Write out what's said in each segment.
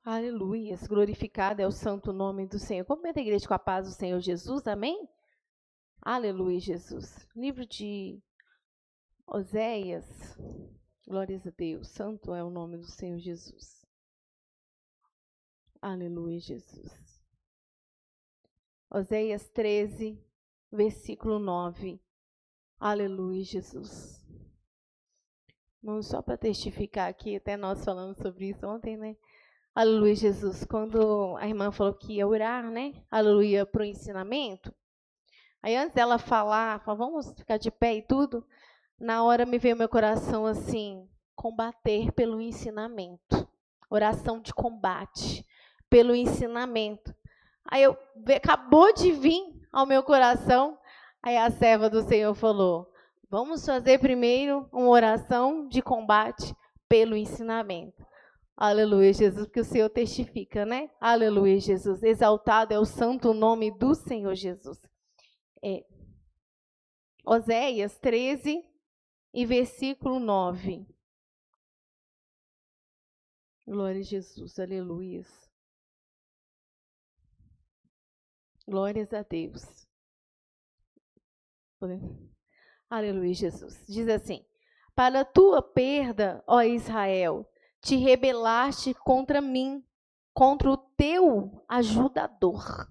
Aleluia. Glorificado é o santo nome do Senhor. Cumprimenta a igreja com a paz do Senhor Jesus. Amém? Aleluia, Jesus. Livro de Oséias. Glórias a Deus. Santo é o nome do Senhor Jesus. Aleluia, Jesus. Oséias 13, versículo 9. Aleluia, Jesus. Não, só para testificar aqui, até nós falamos sobre isso ontem, né? Aleluia, Jesus. Quando a irmã falou que ia orar, né? Aleluia, para o ensinamento. Aí antes dela falar, vamos ficar de pé e tudo, na hora me veio meu coração assim, combater pelo ensinamento. Oração de combate pelo ensinamento. Aí acabou de vir ao meu coração, aí a serva do Senhor falou, vamos fazer primeiro uma oração de combate pelo ensinamento. Aleluia, Jesus, porque o Senhor testifica, né? Aleluia, Jesus. Exaltado é o santo nome do Senhor Jesus. Oséias 13 e versículo 9. Glória a Jesus, aleluia. Glórias a Deus. Aleluia, Jesus. Diz assim, para tua perda, ó Israel, te rebelaste contra mim, contra o teu ajudador.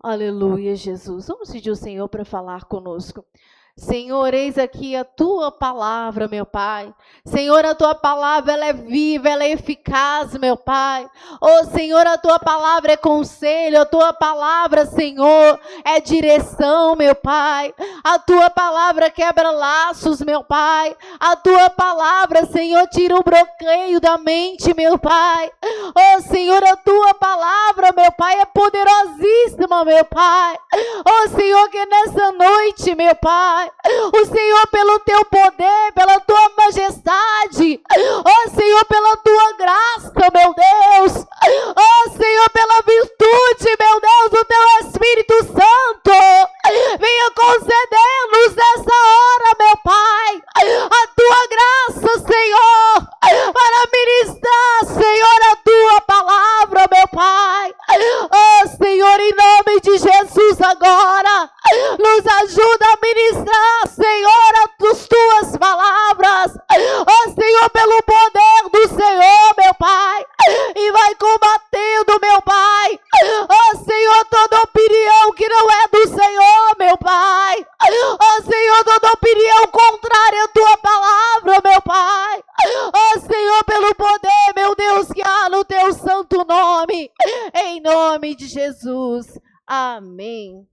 Aleluia, Jesus. Vamos pedir ao Senhor para falar conosco. Senhor, eis aqui a tua palavra, meu Pai. Senhor, a tua palavra, ela é viva, ela é eficaz, meu Pai. Oh, Senhor, a tua palavra é conselho, a tua palavra, Senhor, é direção, meu Pai. A tua palavra quebra laços, meu Pai. A tua palavra, Senhor, tira o bloqueio da mente, meu Pai. Oh, Senhor, a tua palavra, meu Pai, é poderosíssima, meu Pai. Oh, Senhor, que nessa noite, meu Pai, o Senhor, pelo teu poder, pela tua majestade, ó Senhor, pela tua graça, meu Deus, ó Senhor, pela virtude, meu Deus, do teu Espírito Santo, venha conceder-nos nessa hora, meu Pai, a tua graça, Senhor, para ministrar, Senhor, a tua palavra, meu Pai. Ó Senhor, em nome de Jesus agora, nos ajuda a ministrar, Senhor, as tuas palavras, ó Senhor, pelo poder do Senhor, meu Pai, e vai combatendo, meu Pai, ó Senhor, toda opinião que não é do Senhor, meu Pai, ó Senhor, toda opinião contrária à tua palavra, meu Pai, ó Senhor, pelo poder, meu Deus, que há no teu santo nome, em nome de Jesus, amém.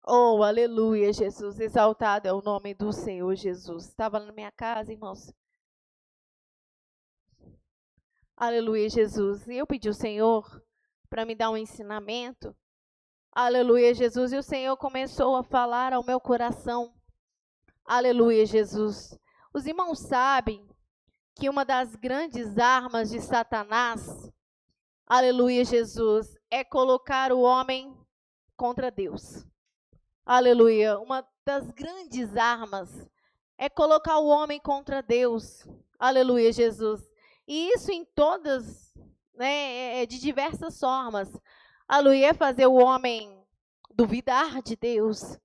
Oh, aleluia, Jesus, exaltado é o nome do Senhor Jesus. Estava na minha casa, irmãos. Aleluia, Jesus. E eu pedi ao Senhor para me dar um ensinamento. Aleluia, Jesus. E o Senhor começou a falar ao meu coração. Aleluia, Jesus. Os irmãos sabem que uma das grandes armas de Satanás, aleluia, Jesus, é colocar o homem contra Deus. Aleluia. Uma das grandes armas é colocar o homem contra Deus. Aleluia, Jesus. E isso em todas, né, de diversas formas. Aleluia, é fazer o homem duvidar de Deus.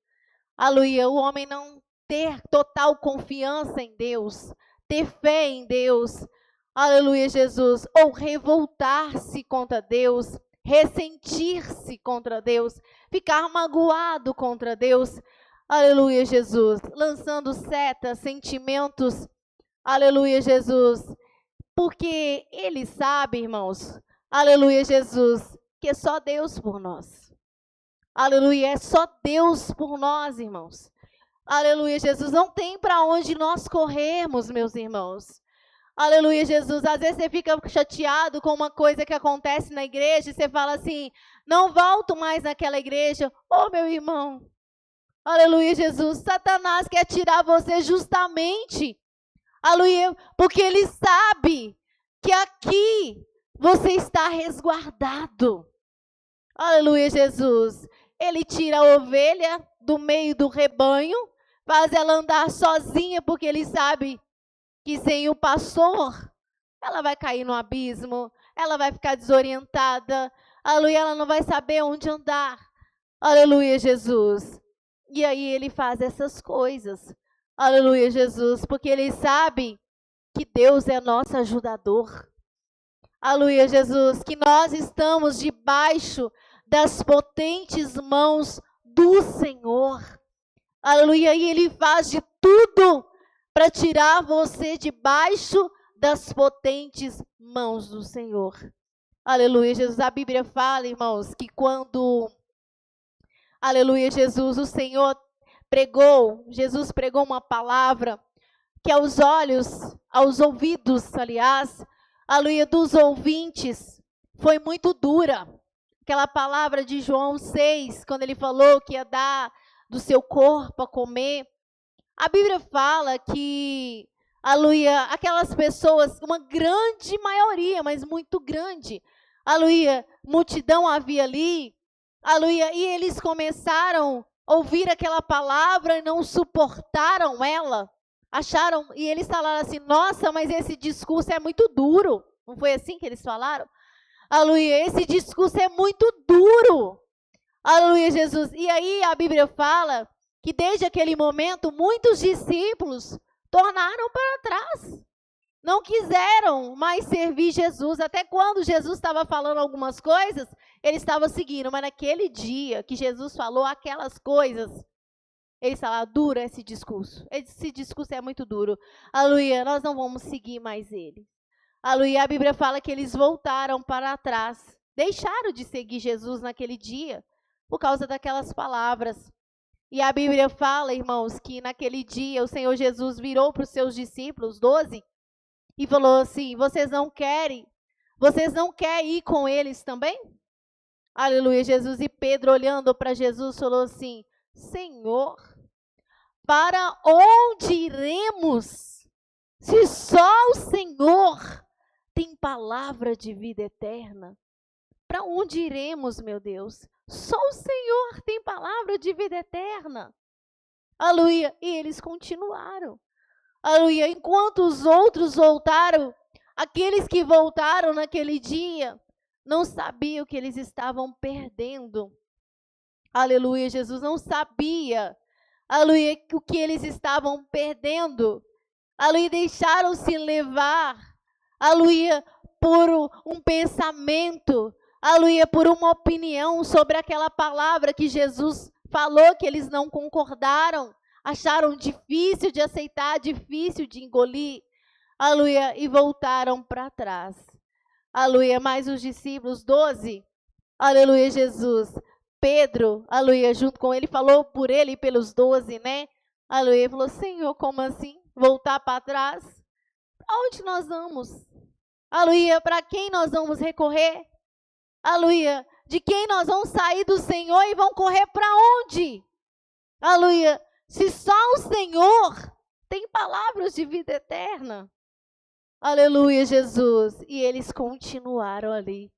Aleluia, o homem não ter total confiança em Deus, ter fé em Deus. Aleluia, Jesus. Ou revoltar-se contra Deus, ressentir-se contra Deus, ficar magoado contra Deus, aleluia, Jesus, lançando setas, sentimentos, aleluia, Jesus, porque ele sabe, irmãos, aleluia, Jesus, que é só Deus por nós, aleluia, é só Deus por nós, irmãos, aleluia, Jesus, não tem para onde nós corrermos, meus irmãos. Aleluia, Jesus. Às vezes você fica chateado com uma coisa que acontece na igreja e você fala assim, não volto mais naquela igreja. Oh, meu irmão. Aleluia, Jesus. Satanás quer tirar você justamente. Aleluia, porque ele sabe que aqui você está resguardado. Aleluia, Jesus. Ele tira a ovelha do meio do rebanho, faz ela andar sozinha porque ele sabe que sem o pastor, ela vai cair no abismo, ela vai ficar desorientada, aleluia, ela não vai saber onde andar, aleluia, Jesus. E aí ele faz essas coisas, aleluia, Jesus, porque ele sabe que Deus é nosso ajudador, aleluia, Jesus, que nós estamos debaixo das potentes mãos do Senhor, aleluia, e ele faz de tudo para tirar você debaixo das potentes mãos do Senhor. Aleluia, Jesus. A Bíblia fala, irmãos, que quando, aleluia, Jesus, o Senhor pregou, Jesus pregou uma palavra que aos olhos, aos ouvidos, aliás, aleluia, dos ouvintes, foi muito dura. Aquela palavra de João 6, quando ele falou que ia dar do seu corpo a comer. A Bíblia fala que, aleluia, aquelas pessoas, uma grande maioria, mas muito grande, aleluia, multidão havia ali, aleluia, e eles começaram a ouvir aquela palavra e não suportaram ela, acharam, e eles falaram assim, nossa, mas esse discurso é muito duro, não foi assim que eles falaram? Aleluia, esse discurso é muito duro, aleluia, Jesus, e aí a Bíblia fala que desde aquele momento, muitos discípulos tornaram para trás. Não quiseram mais servir Jesus. Até quando Jesus estava falando algumas coisas, eles estavam seguindo. Mas naquele dia que Jesus falou aquelas coisas, eles falaram, duro esse discurso. Esse discurso é muito duro. Aleluia, nós não vamos seguir mais ele. Aleluia, a Bíblia fala que eles voltaram para trás. Deixaram de seguir Jesus naquele dia, por causa daquelas palavras. E a Bíblia fala, irmãos, que naquele dia o Senhor Jesus virou para os seus discípulos, 12, e falou assim, vocês não querem ir com eles também? Aleluia, Jesus. E Pedro, olhando para Jesus, falou assim, Senhor, para onde iremos, se só o Senhor tem palavra de vida eterna? Para onde iremos, meu Deus? Só o Senhor tem palavra de vida eterna. Aleluia. E eles continuaram. Aleluia. Enquanto os outros voltaram, aqueles que voltaram naquele dia, não sabiam que eles estavam perdendo. Aleluia. Jesus não sabia. Aleluia. O que eles estavam perdendo. Aleluia. Deixaram-se levar. Aleluia. Por um pensamento. Aleluia, por uma opinião sobre aquela palavra que Jesus falou, que eles não concordaram, acharam difícil de aceitar, difícil de engolir, aleluia, e voltaram para trás. Aleluia, mas os discípulos, 12, aleluia, Jesus, Pedro, aleluia, junto com ele, falou por ele e pelos 12, né? Aleluia, falou, Senhor, como assim? Voltar para trás? Aonde nós vamos? Aleluia, para quem nós vamos recorrer? Aleluia, de quem nós vamos sair do Senhor e vão correr para onde? Aleluia, se só o Senhor tem palavras de vida eterna. Aleluia, Jesus. E eles continuaram ali.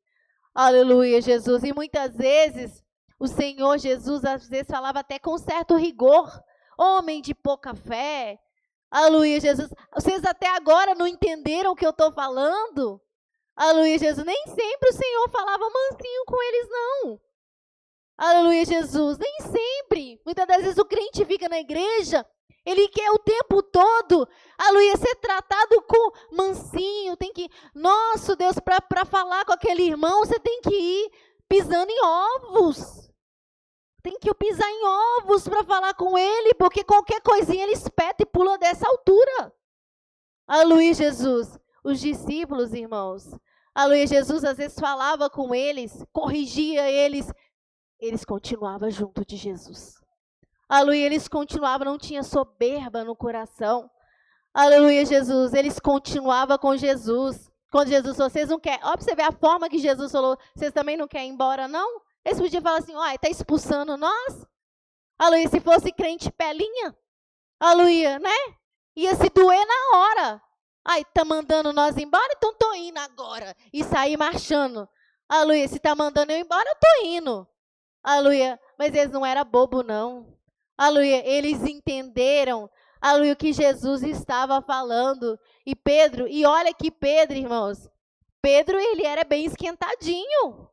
Aleluia, Jesus. E muitas vezes, o Senhor Jesus, às vezes, falava até com certo rigor. Homem de pouca fé. Aleluia, Jesus. Vocês até agora não entenderam o que eu estou falando? Aleluia, Jesus. Nem sempre o Senhor falava mansinho com eles, não. Aleluia, Jesus. Nem sempre. Muitas das vezes o crente fica na igreja, ele quer o tempo todo, aleluia, ser tratado com mansinho. Tem que, nosso Deus, para falar com aquele irmão, você tem que ir pisando em ovos. Tem que pisar em ovos para falar com ele, porque qualquer coisinha ele espeta e pula dessa altura. Aleluia, Jesus. Os discípulos, irmãos, aleluia, Jesus às vezes falava com eles, corrigia eles continuavam junto de Jesus. Aleluia, eles continuavam, não tinha soberba no coração. Aleluia, Jesus, eles continuavam com Jesus. Quando Jesus falou, vocês não querem, ó, para você ver a forma que Jesus falou, vocês também não querem ir embora, não? Eles podiam falar assim, ó, está expulsando nós? Aleluia, se fosse crente pelinha, aleluia, né? Ia se doer na hora. Ai, tá mandando nós embora? Então tô indo agora. E sair marchando. Aleluia, se tá mandando eu embora, eu tô indo. Aleluia, mas eles não eram bobo, não. Aleluia, eles entenderam, aleluia, o que Jesus estava falando. E Pedro, e olha que Pedro, irmãos, Pedro, ele era bem esquentadinho.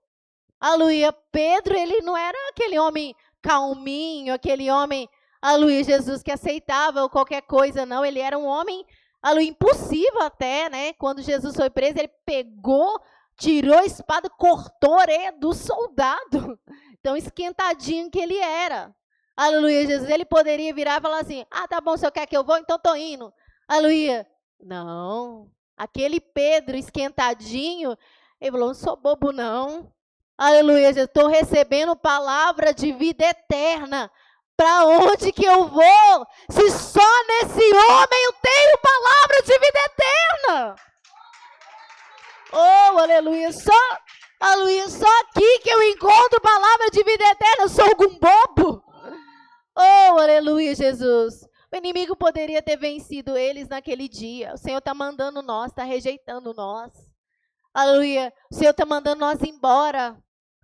Aleluia. Pedro, ele não era aquele homem calminho, aquele homem, aleluia, Jesus, que aceitava qualquer coisa, não. Ele era um homem, aleluia, impulsivo até, né? Quando Jesus foi preso, ele pegou, tirou a espada, cortou a orelha do soldado. Tão esquentadinho que ele era. Aleluia, Jesus. Ele poderia virar e falar assim: ah, tá bom, se eu quer que eu vou, então tô indo. Aleluia. Não. Aquele Pedro esquentadinho, ele falou: não sou bobo, não. Aleluia, Jesus. Estou recebendo palavra de vida eterna. Para onde que eu vou? Se só nesse homem eu tenho palavra de vida eterna. Oh, aleluia. Aleluia, só aqui que eu encontro palavra de vida eterna. Eu sou algum bobo? Oh, aleluia, Jesus. O inimigo poderia ter vencido eles naquele dia. O Senhor está mandando nós, está rejeitando nós. Aleluia. O Senhor está mandando nós embora.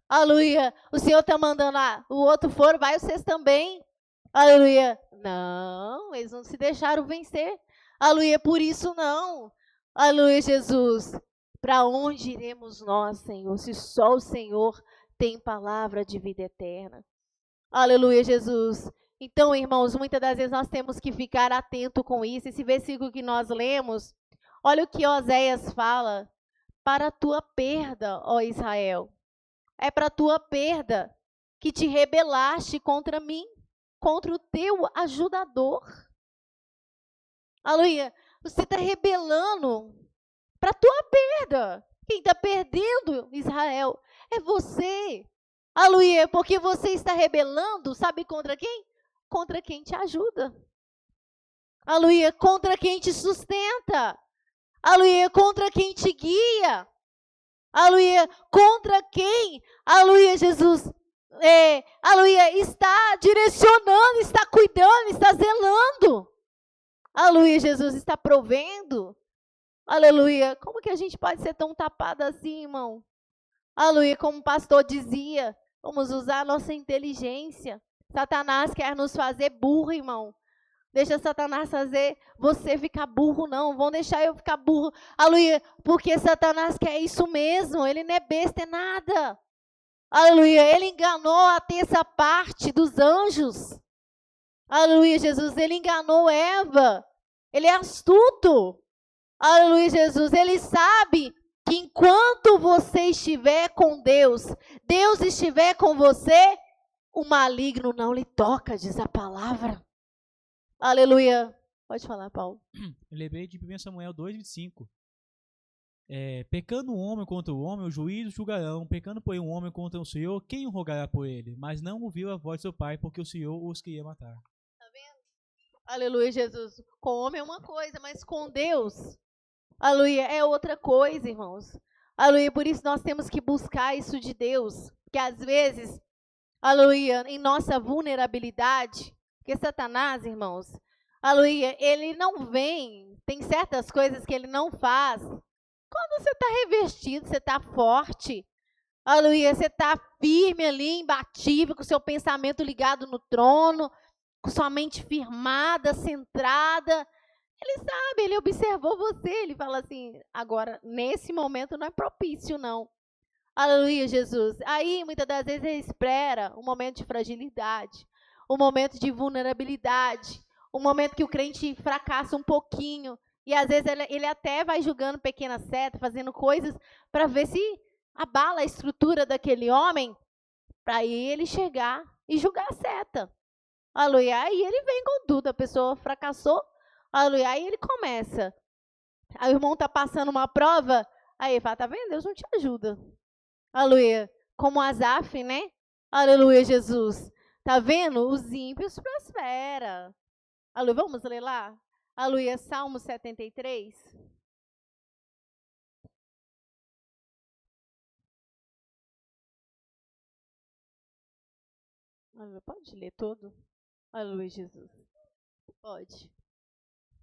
Aleluia. O Senhor está mandando, o outro for, vai vocês também. Aleluia. Não, eles não se deixaram vencer. Aleluia, por isso não. Aleluia, Jesus. Para onde iremos nós, Senhor, se só o Senhor tem palavra de vida eterna? Aleluia, Jesus. Então, irmãos, muitas das vezes nós temos que ficar atento com isso. Esse versículo que nós lemos, olha o que Oséias fala: para a tua perda, ó Israel. É para a tua perda que te rebelaste contra mim, contra o teu ajudador. Aleluia. Você está rebelando para a tua perda. Quem está perdendo, Israel, é você. Aleluia. Porque você está rebelando, sabe contra quem? Contra quem te ajuda. Aleluia. Contra quem te sustenta. Aleluia. Contra quem te guia. Aleluia, contra quem, aleluia, Jesus, aleluia, está direcionando, está cuidando, está zelando. Aleluia, Jesus, está provendo. Aleluia, como que a gente pode ser tão tapado assim, irmão? Aleluia, como o pastor dizia, vamos usar a nossa inteligência. Satanás quer nos fazer burro, irmão. Deixa Satanás fazer você ficar burro, não. Vão deixar eu ficar burro. Aleluia. Porque Satanás quer isso mesmo. Ele não é besta, é nada. Aleluia. Ele enganou a terça parte dos anjos. Aleluia, Jesus. Ele enganou Eva. Ele é astuto. Aleluia, Jesus. Ele sabe que enquanto você estiver com Deus, Deus estiver com você, o maligno não lhe toca, diz a palavra. Aleluia. Pode falar, Paulo. Eu lembrei de 1 Samuel 2:25. Pecando um homem contra o homem, o juízo julgarão. Pecando, porém, um homem contra o Senhor, quem o rogará por ele? Mas não ouviu a voz do seu pai, porque o Senhor os queria matar. Tá vendo? Aleluia, Jesus. Com o homem é uma coisa, mas com Deus, aleluia, é outra coisa, irmãos. Aleluia, por isso nós temos que buscar isso de Deus. Que às vezes, aleluia, em nossa vulnerabilidade, porque Satanás, irmãos, aleluia, ele não vem, tem certas coisas que ele não faz. Quando você está revestido, você está forte, aleluia, você está firme ali, imbatível, com o seu pensamento ligado no trono, com sua mente firmada, centrada. Ele sabe, ele observou você, ele fala assim, agora, nesse momento não é propício, não. Aleluia, Jesus. Aí, muitas das vezes, ele espera um momento de fragilidade, um momento de vulnerabilidade, um momento que o crente fracassa um pouquinho. E, às vezes, ele até vai julgando pequena seta, fazendo coisas para ver se abala a estrutura daquele homem, para aí ele chegar e julgar a seta. Aleluia. Aí ele vem com tudo, a pessoa fracassou. Aleluia. Aí ele começa. Aí o irmão está passando uma prova, aí ele fala, tá vendo? Deus não te ajuda. Aleluia. Como Asaf, né? Aleluia, Jesus. Tá vendo? Os ímpios prosperam. Aleluia. Vamos ler lá? Aleluia. Salmo 73. Aleluia. Pode ler todo? Aleluia, Jesus. Pode.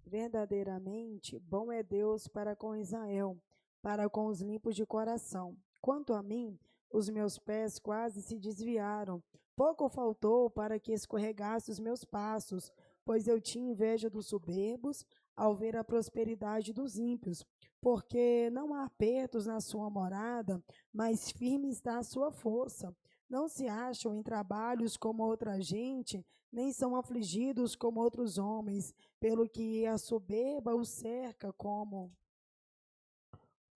Verdadeiramente, bom é Deus para com Israel, para com os limpos de coração. Quanto a mim, os meus pés quase se desviaram. Pouco faltou para que escorregasse os meus passos. pois eu tinha inveja dos soberbos ao ver a prosperidade dos ímpios, porque não há apertos na sua morada, mas firme está a sua força. Não se acham em trabalhos como outra gente, nem são afligidos como outros homens, pelo que a soberba os cerca como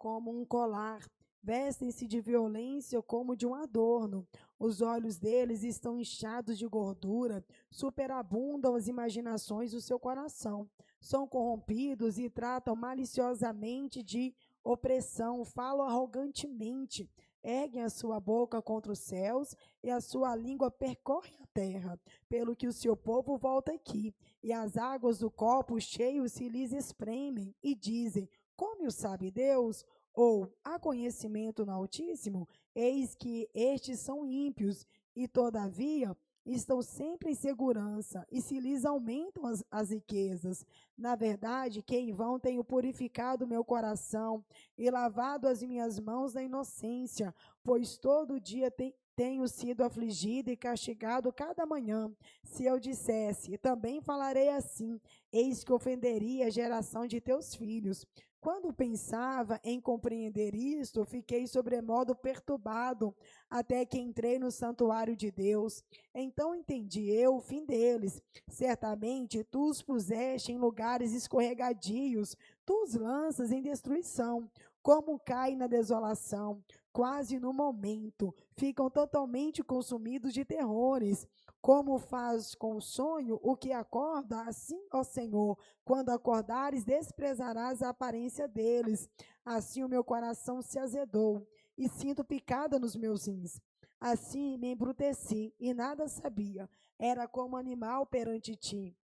um colar. Vestem-se de violência como de um adorno. Os olhos deles estão inchados de gordura, superabundam as imaginações do seu coração. São corrompidos e tratam maliciosamente de opressão, falam arrogantemente, erguem a sua boca contra os céus e a sua língua percorre a terra, pelo que o seu povo volta aqui, e as águas do copo cheio se lhes espremem e dizem: como o sabe Deus? Ou há conhecimento no Altíssimo? Eis que estes são ímpios, e todavia estão sempre em segurança, e se lhes aumentam as riquezas. Na verdade, que em vão tenho purificado meu coração e lavado as minhas mãos na inocência, pois todo dia tenho sido afligido e castigado cada manhã. Se eu dissesse, também falarei assim, eis que ofenderia a geração de teus filhos. Quando pensava em compreender isto, fiquei sobremodo perturbado, até que entrei no santuário de Deus. Então entendi eu o fim deles. Certamente tu os puseste em lugares escorregadios, tu os lanças em destruição, como caem na desolação, quase no momento, ficam totalmente consumidos de terrores. Como faz com o sonho o que acorda, assim, ó Senhor, quando acordares, desprezarás a aparência deles. Assim o meu coração se azedou e sinto picada nos meus rins. Assim me embruteci e nada sabia. Era como animal perante ti.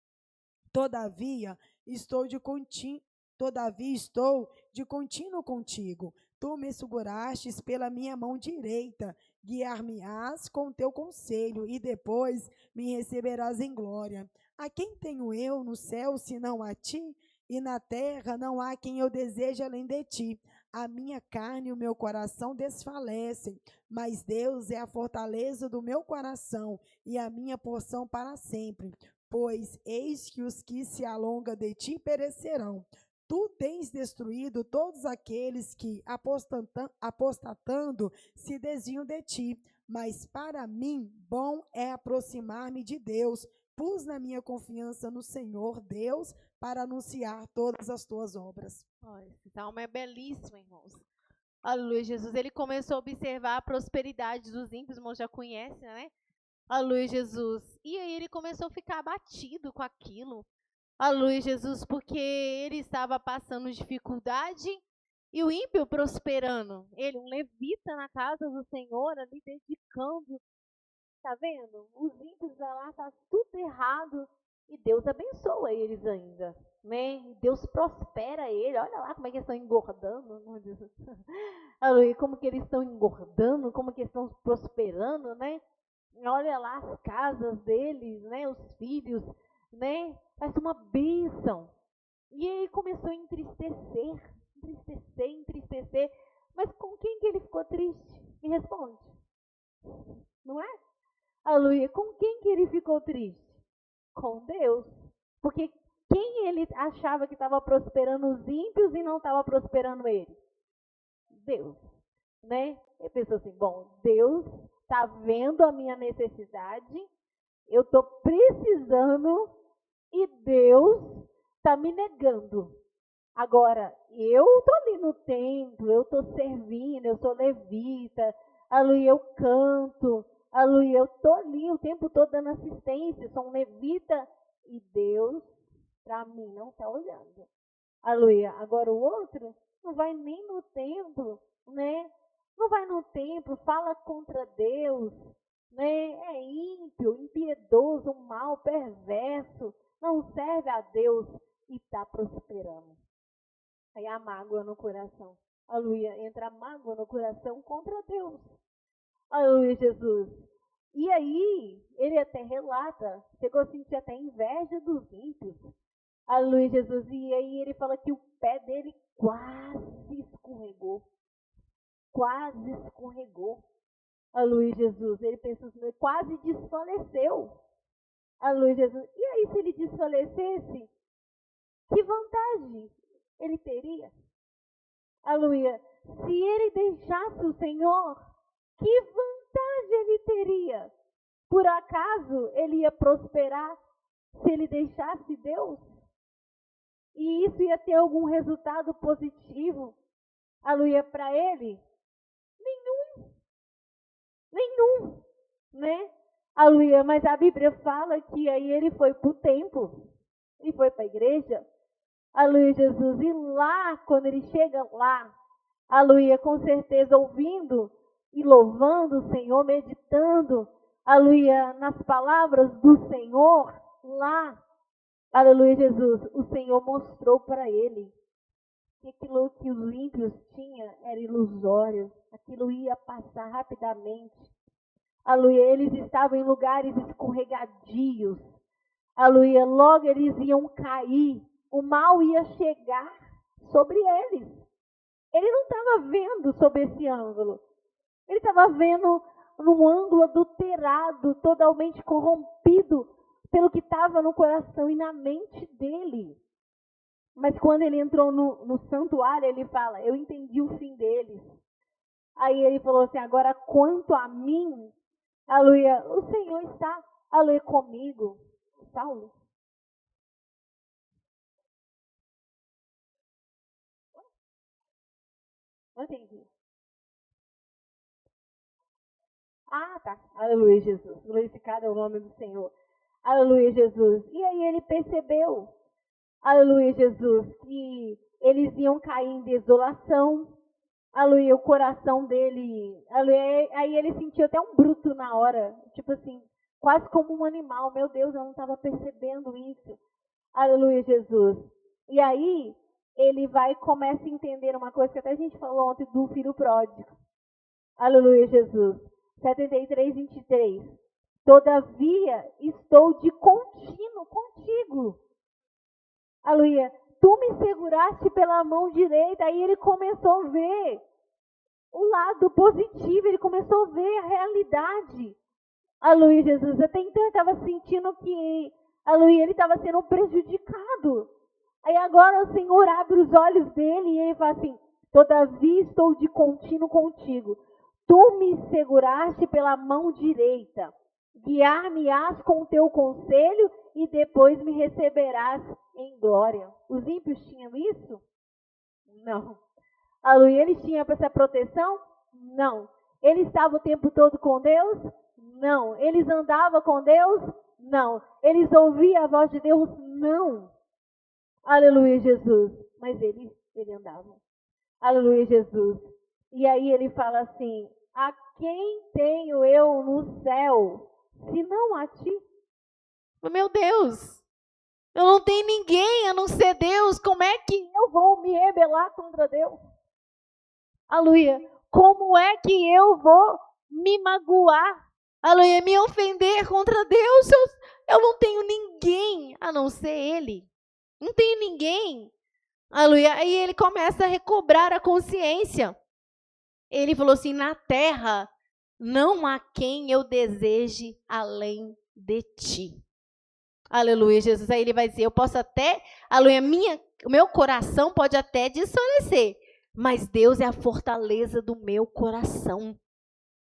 Todavia estou de contínuo contigo. Tu me segurastes pela minha mão direita, guiar-me-ás com teu conselho, e depois me receberás em glória. A quem tenho eu no céu, senão a ti? E na terra não há quem eu deseje além de ti. A minha carne e o meu coração desfalecem, mas Deus é a fortaleza do meu coração e a minha porção para sempre. Pois eis que os que se alongam de ti perecerão. Tu tens destruído todos aqueles que, apostatando, se desviam de ti. Mas para mim, bom é aproximar-me de Deus. Pus na minha confiança no Senhor Deus para anunciar todas as tuas obras. Olha, esse salmo é belíssimo, irmãos. Aleluia, Jesus. Ele começou a observar a prosperidade dos ímpios, os irmãos já conhecem, né? Aleluia, Jesus. E aí ele começou a ficar abatido com aquilo. Aleluia, Jesus, porque ele estava passando dificuldade e o ímpio prosperando. Ele, um levita na casa do Senhor, ali dedicando. Tá vendo? Os ímpios lá, tá tudo errado. E Deus abençoa eles ainda, né? E Deus prospera ele. Olha lá como é que eles estão engordando. Aleluia, como que eles estão engordando, como que eles estão prosperando, né? Olha lá as casas deles, né? Os filhos, né? Faz uma bênção. E aí começou a entristecer. Mas com quem que ele ficou triste? Me responde. Não é? Aleluia. Com quem que ele ficou triste? Com Deus. Porque quem ele achava que estava prosperando os ímpios e não estava prosperando ele? Deus. Né? Ele pensou assim, bom, Deus está vendo a minha necessidade, eu estou precisando e Deus está me negando. Agora, eu estou ali no templo, eu estou servindo, eu sou levita, aleluia, eu canto, aleluia, eu estou ali o tempo todo dando assistência, sou um levita e Deus, para mim, não está olhando. Aleluia. Agora o outro não vai nem no templo, né? Não vai no templo, fala contra Deus, né? É ímpio, impiedoso, mau, perverso, não serve a Deus e está prosperando. Aí a mágoa no coração. Aleluia. Entra a mágoa no coração contra Deus. Aleluia, Jesus. E aí, ele até relata, chegou a sentir até inveja dos ímpios. Aleluia, Jesus. E aí ele fala que o pé dele quase escorregou. Quase escorregou. Aleluia, Jesus. Ele pensou assim, ele quase desfaleceu. Aleluia, Jesus. E aí, se ele desfalecesse, que vantagem ele teria? Aleluia. Se ele deixasse o Senhor, que vantagem ele teria? Por acaso ele ia prosperar se ele deixasse Deus? E isso ia ter algum resultado positivo? Aleluia, para ele? Nenhum, né? Aleluia, mas a Bíblia fala que aí ele foi para o templo, ele foi para a igreja, aleluia, Jesus, e lá, quando ele chega lá, aleluia, com certeza ouvindo e louvando o Senhor, meditando, aleluia, nas palavras do Senhor, lá, aleluia, Jesus, o Senhor mostrou para ele que aquilo que os ímpios tinham era ilusório, aquilo ia passar rapidamente. Aleluia, eles estavam em lugares escorregadios. Aleluia, logo eles iam cair. O mal ia chegar sobre eles. Ele não estava vendo sob esse ângulo. Ele estava vendo num ângulo adulterado, totalmente corrompido pelo que estava no coração e na mente dele. Mas quando ele entrou no santuário, ele fala, eu entendi o fim deles. Aí ele falou assim, agora quanto a mim, aleluia, o Senhor está, aleluia, comigo. Saulo. Não entendi. Ah, tá. Aleluia, Jesus. Glorificado é o nome do Senhor. Aleluia, Jesus. E aí ele percebeu, aleluia, Jesus, que eles iam cair em desolação. Aleluia, o coração dele. Aleluia, aí ele sentiu até um bruto na hora. Tipo assim, quase como um animal. Meu Deus, eu não estava percebendo isso. Aleluia, Jesus. E aí, ele vai e começa a entender uma coisa que até a gente falou ontem do filho pródigo. Aleluia, Jesus. 73, 23. Todavia, estou de contínuo contigo. Aleluia. Tu me seguraste pela mão direita. Aí ele começou a ver o lado positivo. Ele começou a ver a realidade. Aleluia, Jesus. Até então ele estava sentindo que, aleluia, ele estava sendo prejudicado. Aí agora o Senhor abre os olhos dele e ele fala assim, todavia estou de contínuo contigo. Tu me seguraste pela mão direita. Guiar-me-ás com o teu conselho e depois me receberás em glória. Os ímpios tinham isso? Não. Aleluia, eles tinham essa proteção? Não. Eles estavam o tempo todo com Deus? Não. Eles andavam com Deus? Não. Eles ouviam a voz de Deus? Não. Aleluia, Jesus. Mas ele andava. Aleluia, Jesus. E aí ele fala assim, a quem tenho eu no céu, se não a ti? Meu Deus, eu não tenho ninguém a não ser Deus, como é que eu vou me rebelar contra Deus? Aleluia, como é que eu vou me magoar? Aleluia, me ofender contra Deus? Eu não tenho ninguém a não ser Ele. Não tenho ninguém. Aleluia, aí ele começa a recobrar a consciência. Ele falou assim, na terra não há quem eu deseje além de ti. Aleluia, Jesus. Aí ele vai dizer, eu posso até, aleluia, o meu coração pode até desfalecer, mas Deus é a fortaleza do meu coração.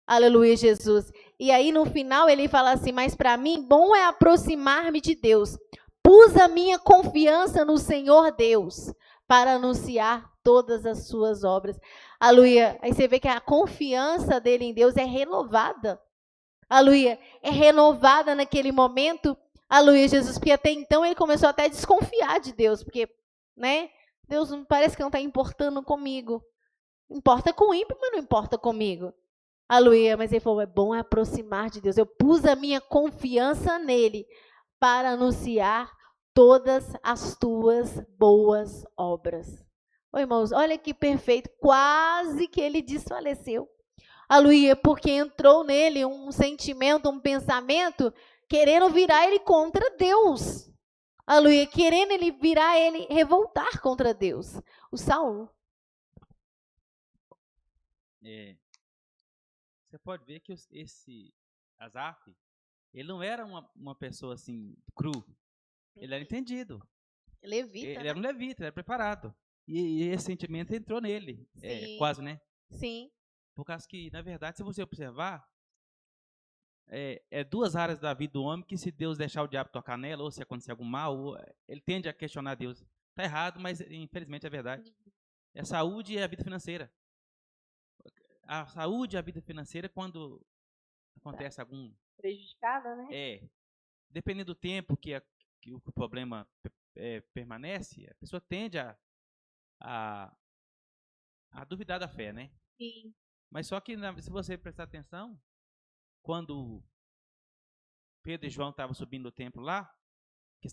Aleluia, Jesus. E aí no final ele fala assim, mas para mim bom é aproximar-me de Deus. Pus a minha confiança no Senhor Deus para anunciar todas as suas obras. Aleluia. Aí você vê que a confiança dele em Deus é renovada. Aleluia. É renovada naquele momento. Aleluia, Jesus. Porque até então ele começou até a desconfiar de Deus. Porque, né? Deus parece que não está importando comigo. Importa com o ímpio, mas não importa comigo. Aleluia. Mas ele falou, é bom aproximar de Deus. Eu pus a minha confiança nele para anunciar todas as tuas boas obras. Ô, irmãos, olha que perfeito, quase que ele desfaleceu. Aleluia, porque entrou nele um sentimento, um pensamento, querendo virar ele contra Deus. Aleluia, querendo ele virar ele, revoltar contra Deus. O Saulo. Você pode ver que esse Asaf, Ele não era uma pessoa assim, cru. Ele era entendido. Levita, Ele né? era um levita, ele era preparado. E esse sentimento entrou nele. Sim. Quase, né? Sim. Por causa que, na verdade, se você observar, duas áreas da vida do homem que, se Deus deixar o diabo tocar nela, ou se acontecer algum mal, ele tende a questionar Deus. Está errado, mas infelizmente é verdade. É a saúde e a vida financeira. A saúde e a vida financeira, quando acontece algum... Prejudicada, né? Dependendo do tempo que o problema permanece, a pessoa tende a duvidar da fé, né? Sim. Mas só que, se você prestar atenção, quando Pedro e João estavam subindo o templo lá, eles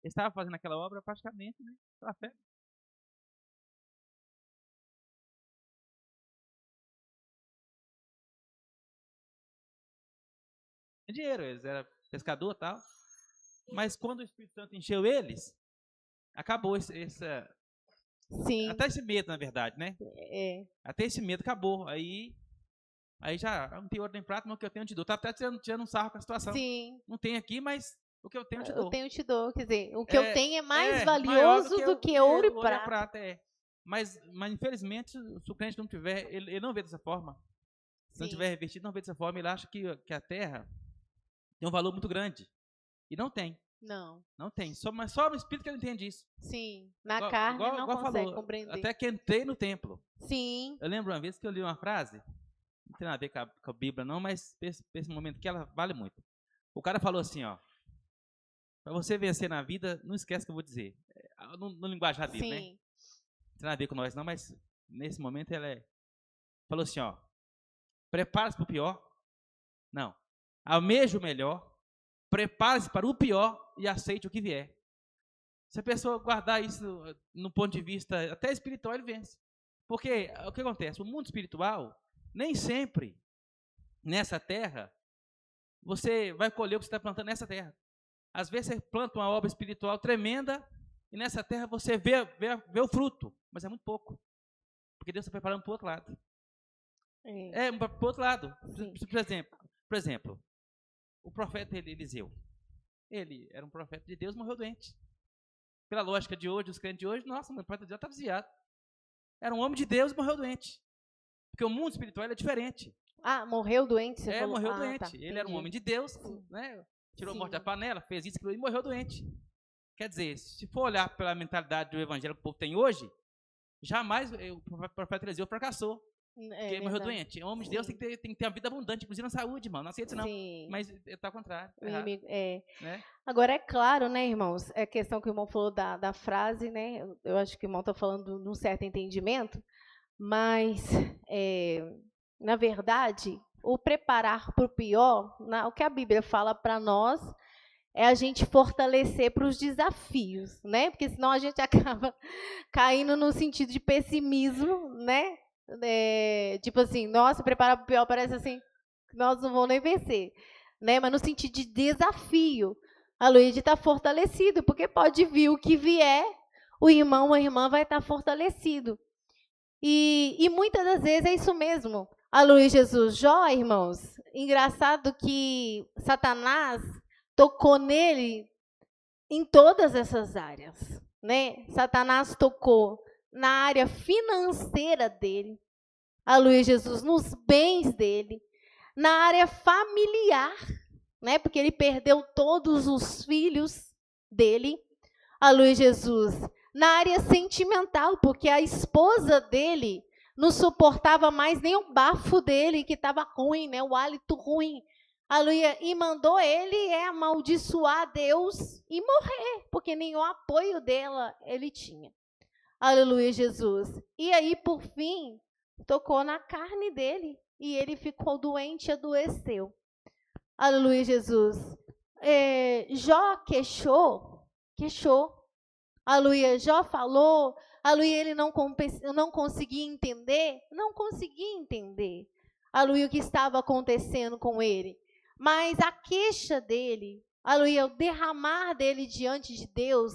estavam fazendo aquela obra praticamente, né, pela fé. Dinheiro, eles eram pescador e tal. Mas quando o Espírito Santo encheu eles, acabou Sim. até esse medo, na verdade, né? Até esse medo acabou. Aí já não tem ouro nem prata, mas o que eu tenho eu te dou. Tá até tirando um sarro com a situação. Sim. Não tem aqui, mas o que eu tenho eu te dou. Eu tenho te dou. Quer dizer, o que eu tenho é mais maior valioso do que ouro e prata. Mas infelizmente, se o crente não tiver, ele não vê dessa forma. Se não tiver revestido, não vê dessa forma. Ele acha que a terra tem um valor muito grande. E não tem. Não tem. Mas só no espírito que ele entende isso. Sim. Na carne não consegue compreender. Até que entrei no templo. Sim. Eu lembro uma vez que eu li uma frase, não tem nada a ver com a Bíblia não, mas esse momento que ela vale muito. O cara falou assim, ó: para você vencer na vida, não esquece o que eu vou dizer. No linguagem da Bíblia, né? Não tem nada a ver com nós não, mas nesse momento ela falou assim, ó: prepare-se para o pior. Não. Almeje o melhor. Prepare-se para o pior e aceite o que vier. Se a pessoa guardar isso no ponto de vista até espiritual, ele vence. Porque o que acontece? O mundo espiritual, nem sempre nessa terra, você vai colher o que você está plantando nessa terra. Às vezes você planta uma obra espiritual tremenda e nessa terra você vê o fruto, mas é muito pouco. Porque Deus está preparando para o outro lado. Para o outro lado. Por exemplo, o profeta Eliseu. Ele era um profeta de Deus, morreu doente. Pela lógica de hoje, os crentes de hoje, nossa, o profeta de Deus está desviado. Era um homem de Deus e morreu doente. Porque o mundo espiritual é diferente. Ah, morreu doente, você falou? Morreu doente. Tá, ele era um homem de Deus, né? Tirou a morte da panela, fez isso e morreu doente. Quer dizer, se for olhar pela mentalidade do evangelho que o povo tem hoje, jamais o profeta Eliseu fracassou. Porque ele morreu doente. O homem de Deus tem que ter uma vida abundante, inclusive na saúde, irmão. Não aceita não. Mas está ao contrário. Né? Agora, é claro, né, irmãos, é a questão que o irmão falou da frase, né? Eu acho que o irmão está falando de um certo entendimento, mas, na verdade, o preparar para o pior, o que a Bíblia fala para nós, é a gente fortalecer para os desafios, né? Porque senão a gente acaba caindo no sentido de pessimismo, né? Tipo assim, nossa, preparar para o pior, parece assim, que nós não vamos nem vencer, né? Mas no sentido de desafio, a Luíde está fortalecido, porque pode vir o que vier, o irmão ou a irmã vai estar fortalecido. E muitas das vezes é isso mesmo. A Luíde Jesus, Jó, irmãos, engraçado que Satanás tocou nele em todas essas áreas, né? Satanás tocou na área financeira dele, aleluia Jesus, nos bens dele, na área familiar, né? Porque ele perdeu todos os filhos dele, aleluia Jesus, na área sentimental, porque a esposa dele não suportava mais nem o bafo dele, que estava ruim, né? O hálito ruim, aleluia, e mandou ele amaldiçoar Deus e morrer, porque nenhum apoio dela ele tinha. Aleluia, Jesus. E aí, por fim, tocou na carne dele e ele ficou doente e adoeceu. Aleluia, Jesus. Jó queixou. Aleluia, Jó falou. Aleluia, ele não conseguia entender. Aleluia, o que estava acontecendo com ele. Mas a queixa dele, aleluia, o derramar dele diante de Deus,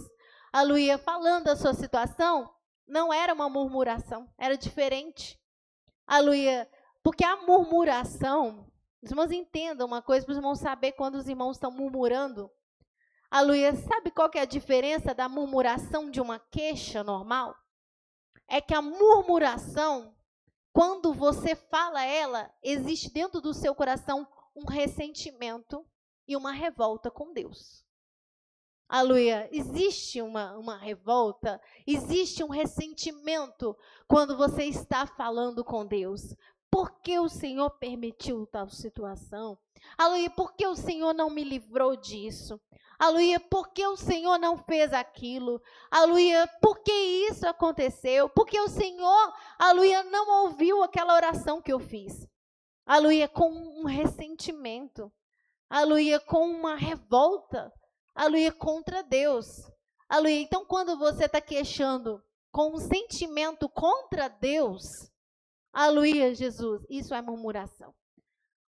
aleluia, falando da sua situação, não era uma murmuração, era diferente. Aleluia, Porque a murmuração, os irmãos entendam uma coisa, para os irmãos saber quando os irmãos estão murmurando. Aleluia, sabe qual que é a diferença da murmuração de uma queixa normal? É que a murmuração, quando você fala ela, existe dentro do seu coração um ressentimento e uma revolta com Deus. Aleluia, existe uma revolta, existe um ressentimento quando você está falando com Deus. Por que o Senhor permitiu tal situação? Aleluia, por que o Senhor não me livrou disso? Aleluia, por que o Senhor não fez aquilo? Aleluia, por que isso aconteceu? Porque o Senhor, aleluia, não ouviu aquela oração que eu fiz. Aleluia, com um ressentimento. Aleluia, com uma revolta. Aleluia, contra Deus. Aleluia, então quando você está queixando com um sentimento contra Deus, aleluia, Jesus, isso é murmuração.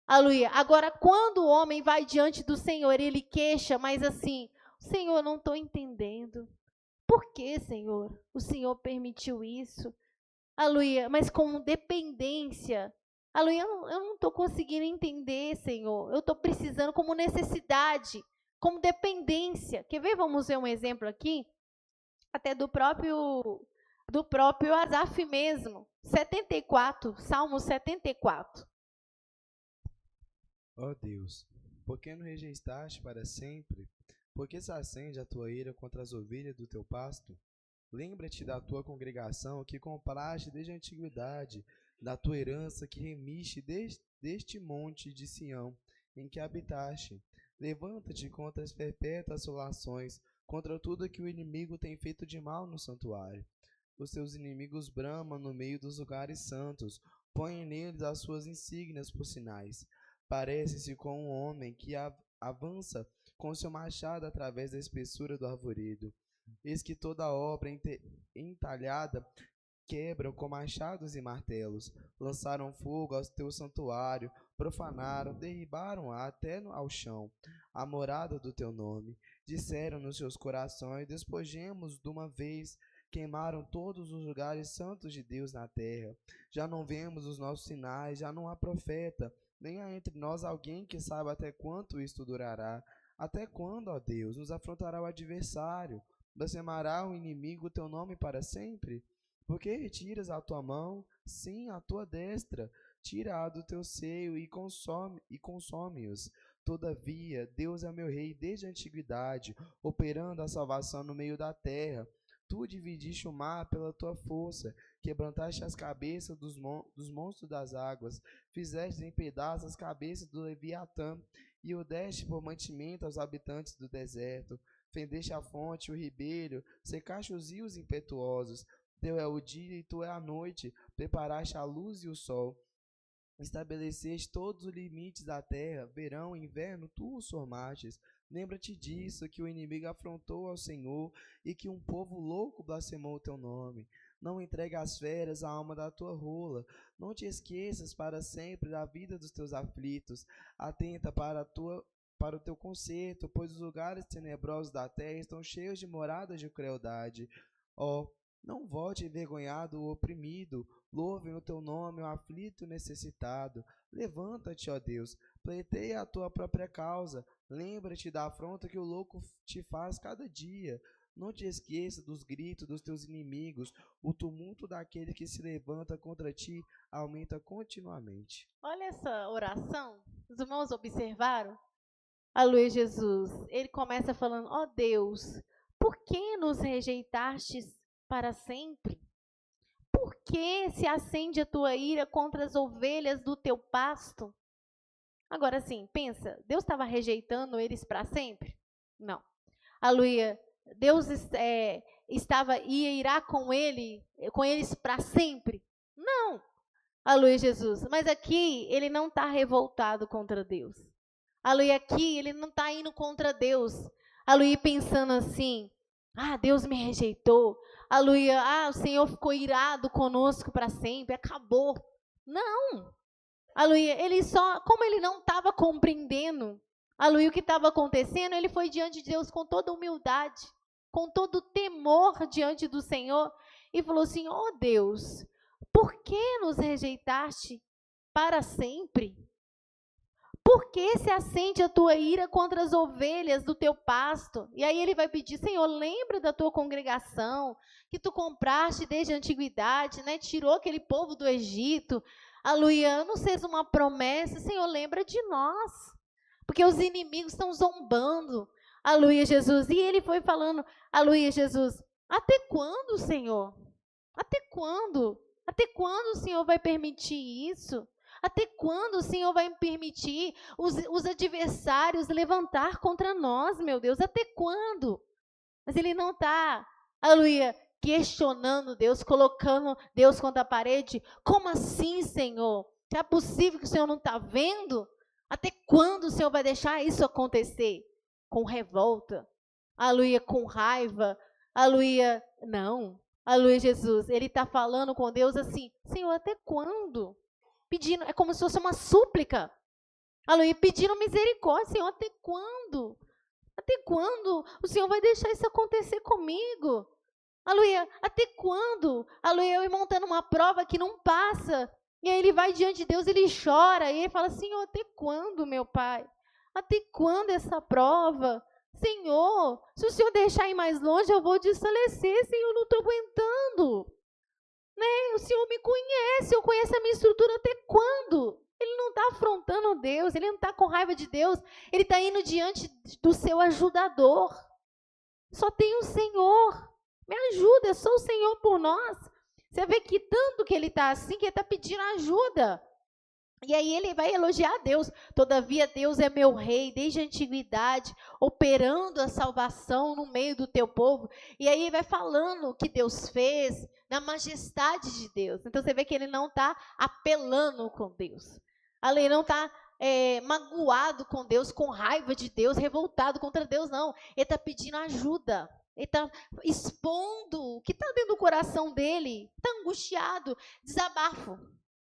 Aleluia. Agora, quando o homem vai diante do Senhor, ele queixa, mas assim, Senhor, eu não estou entendendo. Por que, Senhor? O Senhor permitiu isso? Aleluia. Mas com dependência. Aleluia. Eu não estou conseguindo entender, Senhor. Eu estou precisando como necessidade, como dependência. Quer ver? Vamos ver um exemplo aqui? Até do próprio Asaf mesmo. 74, Salmo 74. Ó Deus, por que nos rejeitaste para sempre? Por que se acende a tua ira contra as ovelhas do teu pasto? Lembra-te da tua congregação que compraste desde a antiguidade, da tua herança que remiste deste monte de Sião, em que habitaste. Levanta-te contra as perpétuas assolações, contra tudo que o inimigo tem feito de mal no santuário. Os seus inimigos bramam no meio dos lugares santos, põem neles as suas insígnias por sinais. Parece-se com um homem que avança com seu machado através da espessura do arvoredo. Eis que toda obra entalhada quebram com machados e martelos. Lançaram fogo ao teu santuário, profanaram, derribaram até ao chão a morada do teu nome. Disseram nos seus corações, despojemos de uma vez. Queimaram todos os lugares santos de Deus na terra. Já não vemos os nossos sinais, já não há profeta, nem há entre nós alguém que saiba até quanto isto durará. Até quando, ó Deus, nos afrontará o adversário? Blasfemará o inimigo o teu nome para sempre? Por que retiras a tua mão? Sim, a tua destra. Tira-a do teu seio e consome-os. Todavia, Deus é meu rei desde a antiguidade, operando a salvação no meio da terra. Tu dividiste o mar pela tua força, quebrantaste as cabeças dos monstros das águas, fizeste em pedaços as cabeças do Leviatã, e o deste por mantimento aos habitantes do deserto. Fendeste a fonte e o ribeiro, secaste os rios impetuosos. Teu é o dia e tu é a noite, preparaste a luz e o sol. Estabeleceste todos os limites da terra, verão e inverno, tu os formastes. Lembra-te disso, que o inimigo afrontou ao Senhor e que um povo louco blasfemou o teu nome. Não entregue às feras a alma da tua rola. Não te esqueças para sempre da vida dos teus aflitos. Atenta para o teu conserto, pois os lugares tenebrosos da terra estão cheios de moradas de crueldade. Ó, não volte envergonhado o oprimido. Louve o teu nome o aflito e necessitado. Levanta-te, ó Deus, pleiteia a tua própria causa. Lembra-te da afronta que o louco te faz cada dia. Não te esqueça dos gritos dos teus inimigos. O tumulto daquele que se levanta contra ti aumenta continuamente. Olha essa oração. Os irmãos observaram? Aleluia, Jesus. Ele começa falando, ó Deus, por que nos rejeitastes para sempre? Por que se acende a tua ira contra as ovelhas do teu pasto? Agora sim, pensa, Deus estava rejeitando eles para sempre? Não. Aleluia. Deus ia irar com eles para sempre? Não. Aleluia, Jesus. Mas aqui ele não está revoltado contra Deus. Aleluia, aqui ele não está indo contra Deus. Aleluia, pensando assim, Deus me rejeitou. Aleluia, o Senhor ficou irado conosco para sempre, acabou. Não. Aleluia, como ele não estava compreendendo, aleluia, o que estava acontecendo, ele foi diante de Deus com toda humildade, com todo temor diante do Senhor, e falou assim, ó Deus, por que nos rejeitaste para sempre? Por que se acende a tua ira contra as ovelhas do teu pasto? E aí ele vai pedir, Senhor, lembra da tua congregação, que tu compraste desde a antiguidade, né? Tirou aquele povo do Egito. Aleluia, não seja uma promessa, Senhor, lembra de nós. Porque os inimigos estão zombando. Aleluia, Jesus. E ele foi falando, aleluia, Jesus, até quando, Senhor? Até quando? Até quando o Senhor vai permitir isso? Até quando o Senhor vai permitir os adversários levantar contra nós, meu Deus? Até quando? Mas ele não está, aleluia, questionando Deus, colocando Deus contra a parede. Como assim, Senhor? É possível que o Senhor não está vendo? Até quando o Senhor vai deixar isso acontecer? Com revolta, aleluia, com raiva, aleluia, não. Aleluia, Jesus. Ele está falando com Deus assim, Senhor, até quando? Pedindo, é como se fosse uma súplica. Aleluia, pedindo misericórdia, Senhor, até quando? Até quando o Senhor vai deixar isso acontecer comigo? Aleluia, até quando? Aleluia, eu ir montando uma prova que não passa. E aí ele vai diante de Deus, ele chora, e ele fala, Senhor, até quando, meu Pai? Até quando essa prova? Senhor, se o Senhor deixar ir mais longe, eu vou desfalecer, Senhor, eu não estou aguentando. Né? O Senhor me conhece, eu conheço a minha estrutura até quando? Ele não está afrontando Deus, ele não está com raiva de Deus, ele está indo diante do seu ajudador. Só tem o Senhor, me ajuda, sou o Senhor por nós. Você vê que tanto que ele está assim, que ele está pedindo ajuda. E aí ele vai elogiar a Deus. Todavia Deus é meu rei desde a antiguidade, operando a salvação no meio do teu povo. E aí ele vai falando o que Deus fez, na majestade de Deus. Então você vê que ele não está apelando com Deus. Ali não está magoado com Deus, com raiva de Deus, revoltado contra Deus, não. Ele está pedindo ajuda. Ele está expondo o que está dentro do coração dele. Está angustiado, desabafo.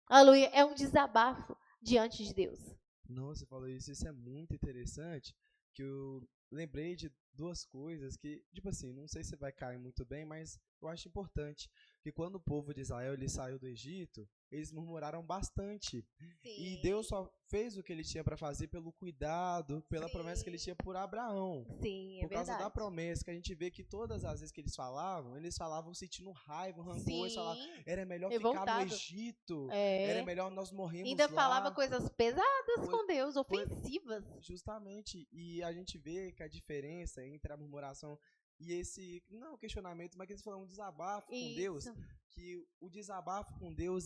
Aleluia, é um desabafo diante de Deus. Nossa, você falou isso é muito interessante, que eu lembrei de duas coisas que, tipo assim, não sei se vai cair muito bem, mas eu acho importante, que quando o povo de Israel ele saiu do Egito, eles murmuraram bastante. Sim. E Deus só fez o que ele tinha para fazer pelo cuidado, pela promessa que ele tinha por Abraão. Sim, por causa da promessa, que a gente vê que todas as vezes que eles falavam sentindo raiva, rancor, eles falavam, era melhor ficar no Egito, era melhor nós morrermos ainda lá. falava coisas pesadas com Deus, ofensivas. Justamente, e a gente vê que a diferença entre a murmuração e esse, não questionamento, mas que eles falam um desabafo com Deus, que o desabafo com Deus,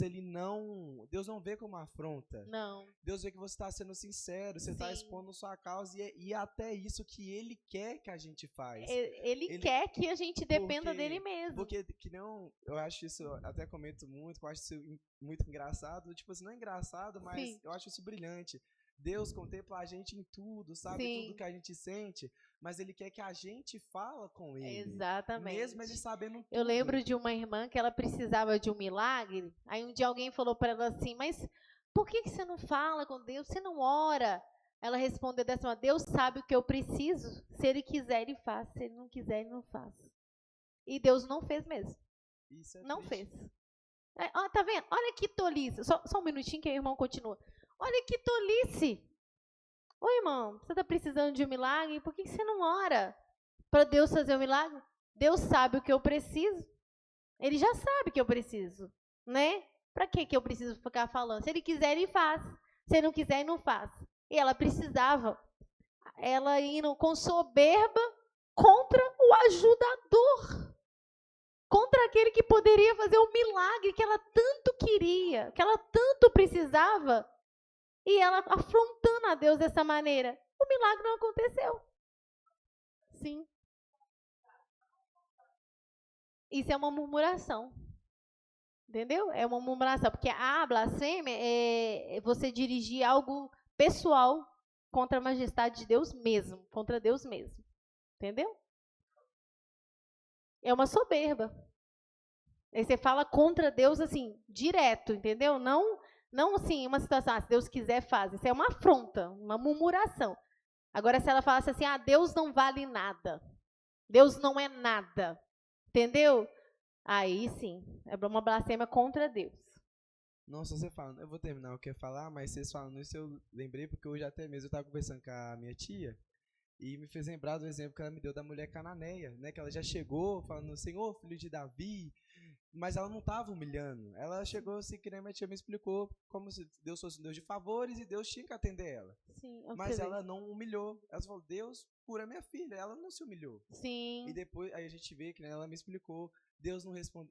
Deus não vê como afronta. Não. Deus vê que você está sendo sincero, você está expondo sua causa, e é até isso que Ele quer que a gente faz. Ele quer que a gente dependa dele mesmo. Porque, que não, eu acho isso, até comento muito, eu acho isso muito engraçado, tipo assim, não é engraçado, mas eu acho isso brilhante. Deus contempla a gente em tudo, sabe? Tudo que a gente sente, mas Ele quer que a gente fala com Ele. Exatamente. Mesmo Ele sabendo tudo. Eu lembro de uma irmã que ela precisava de um milagre, aí um dia alguém falou para ela assim, mas por que você não fala com Deus? Você não ora? Ela respondeu dessa maneira, Deus sabe o que eu preciso, se Ele quiser Ele faz, se Ele não quiser Ele não faz. E Deus não fez mesmo. Isso é não triste. fez. Tá vendo? Olha que tolice. Só um minutinho que o irmão continua. Olha que tolice. Ô irmão, você está precisando de um milagre? Por que você não ora para Deus fazer um milagre? Deus sabe o que eu preciso. Ele já sabe que eu preciso, né? Para que eu preciso ficar falando? Se Ele quiser, Ele faz. Se Ele não quiser, Ele não faz. E ela precisava. Ela indo com soberba contra o ajudador. Contra aquele que poderia fazer o milagre que ela tanto queria, que ela tanto precisava. E ela afrontando a Deus dessa maneira. O milagre não aconteceu. Sim. Isso é uma murmuração. Entendeu? É uma murmuração. Porque a blasfêmia é você dirigir algo pessoal contra a majestade de Deus mesmo. Contra Deus mesmo. Entendeu? É uma soberba. Aí você fala contra Deus assim, direto, entendeu? Não assim, uma situação, se Deus quiser, faz. Isso é uma afronta, uma murmuração. Agora, se ela falasse assim, Deus não vale nada. Deus não é nada. Entendeu? Aí sim, é uma blasfêmia contra Deus. Nossa, você falando, eu vou terminar o que eu ia falar, mas vocês falando isso eu lembrei, porque hoje até mesmo eu estava conversando com a minha tia, e me fez lembrar do exemplo que ela me deu da mulher cananeia, né? Que ela já chegou falando, Senhor, filho de Davi, mas ela não estava humilhando. Ela chegou assim, que nem minha tia me explicou, como se Deus fosse um Deus de favores e Deus tinha que atender ela. Sim, Mas ela não humilhou. Ela falou, Deus cura minha filha. Ela não se humilhou. Sim. E depois, aí a gente vê que, né, ela me explicou,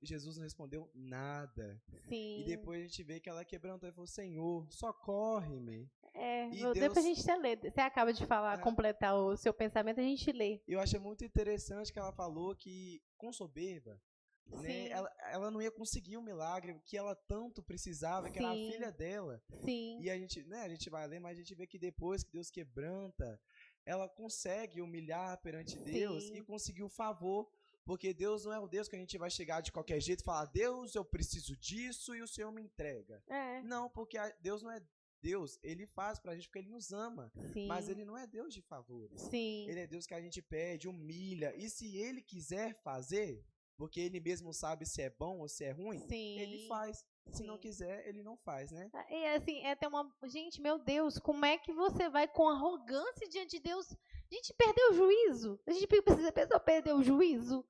Jesus não respondeu nada. Sim. E depois a gente vê que ela quebrantou e falou, Senhor, socorre-me. É, E depois a gente até lê. Você acaba de falar, completar o seu pensamento, a gente lê. Eu achei muito interessante que ela falou que, com soberba, né, ela não ia conseguir o milagre que ela tanto precisava, que era a filha dela. Sim. E a gente vai ler, mas a gente vê que depois que Deus quebranta, ela consegue humilhar perante Deus e conseguir o favor. Porque Deus não é o Deus que a gente vai chegar de qualquer jeito e falar, Deus, eu preciso disso e o Senhor me entrega. Não, porque Deus não é Deus, Ele faz pra gente porque Ele nos ama. Mas Ele não é Deus de favores. Ele é Deus que a gente pede, humilha. E se Ele quiser fazer, porque Ele mesmo sabe se é bom ou se é ruim, Ele faz. Se não quiser, Ele não faz, né? E assim, é até uma... Gente, meu Deus, como é que você vai com arrogância diante de Deus? A gente perdeu o juízo. A gente precisa pensar, perdeu o juízo.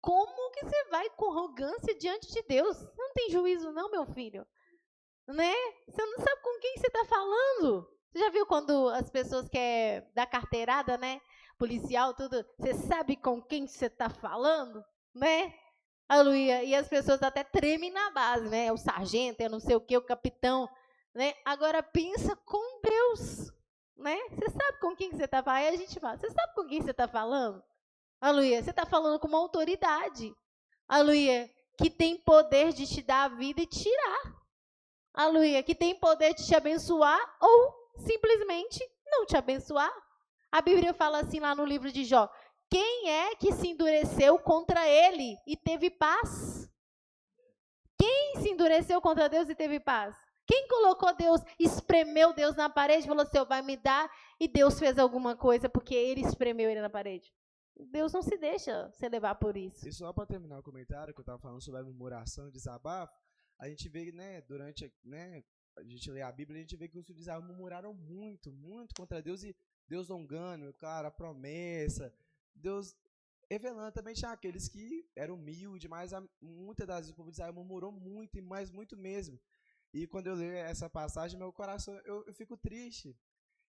Como que você vai com arrogância diante de Deus? Não tem juízo não, meu filho. Né? Você não sabe com quem você está falando. Você já viu quando as pessoas querem dar carteirada, né? Policial, tudo. Você sabe com quem você está falando? Né? Aleluia. E as pessoas até tremem na base, né? O sargento, é não sei o que, o capitão. Né? Agora pensa com Deus. Né? Você sabe com quem você está falando? Aí a gente fala, você sabe com quem você está falando? Aleluia. Você está falando com uma autoridade. Aleluia. Que tem poder de te dar a vida e tirar. Aleluia. Que tem poder de te abençoar ou simplesmente não te abençoar. A Bíblia fala assim lá no livro de Jó. Quem é que se endureceu contra ele e teve paz? Quem se endureceu contra Deus e teve paz? Quem colocou Deus, espremeu Deus na parede e falou assim, vai me dar, e Deus fez alguma coisa porque ele espremeu ele na parede? Deus não se deixa se levar por isso. E só para terminar o comentário que eu estava falando sobre a murmuração e desabafo, a gente vê, né, durante, né, a gente lê a Bíblia, a gente vê que os filhos de Israel murmuraram muito, muito contra Deus, e Deus zongando, claro, a promessa, Deus revelando. Também tinha aqueles que eram humildes, mas muitas das vezes o povo de Israel murmurou muito, e mais muito mesmo. E quando eu leio essa passagem, meu coração, eu fico triste.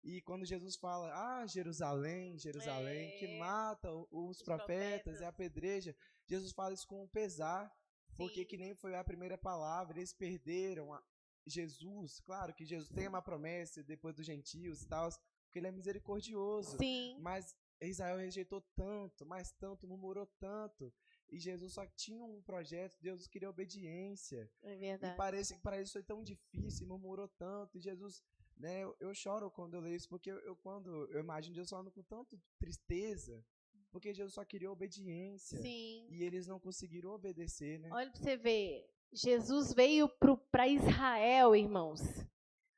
E quando Jesus fala, Jerusalém, Jerusalém, que mata os profetas e apedreja, Jesus fala isso com pesar, porque que nem foi a primeira palavra, eles perderam Jesus. Claro que Jesus tem uma promessa depois dos gentios e tal, porque ele é misericordioso. Mas Israel rejeitou tanto, mas tanto, murmurou tanto. E Jesus só tinha um projeto, Deus queria obediência. É verdade. E parece que para eles foi tão difícil, murmurou tanto, e Jesus... Né, eu choro quando eu leio isso, porque quando eu imagino Deus falando com tanta tristeza, porque Jesus só queria obediência. E eles não conseguiram obedecer, né? Olha para você ver, Jesus veio para Israel, irmãos.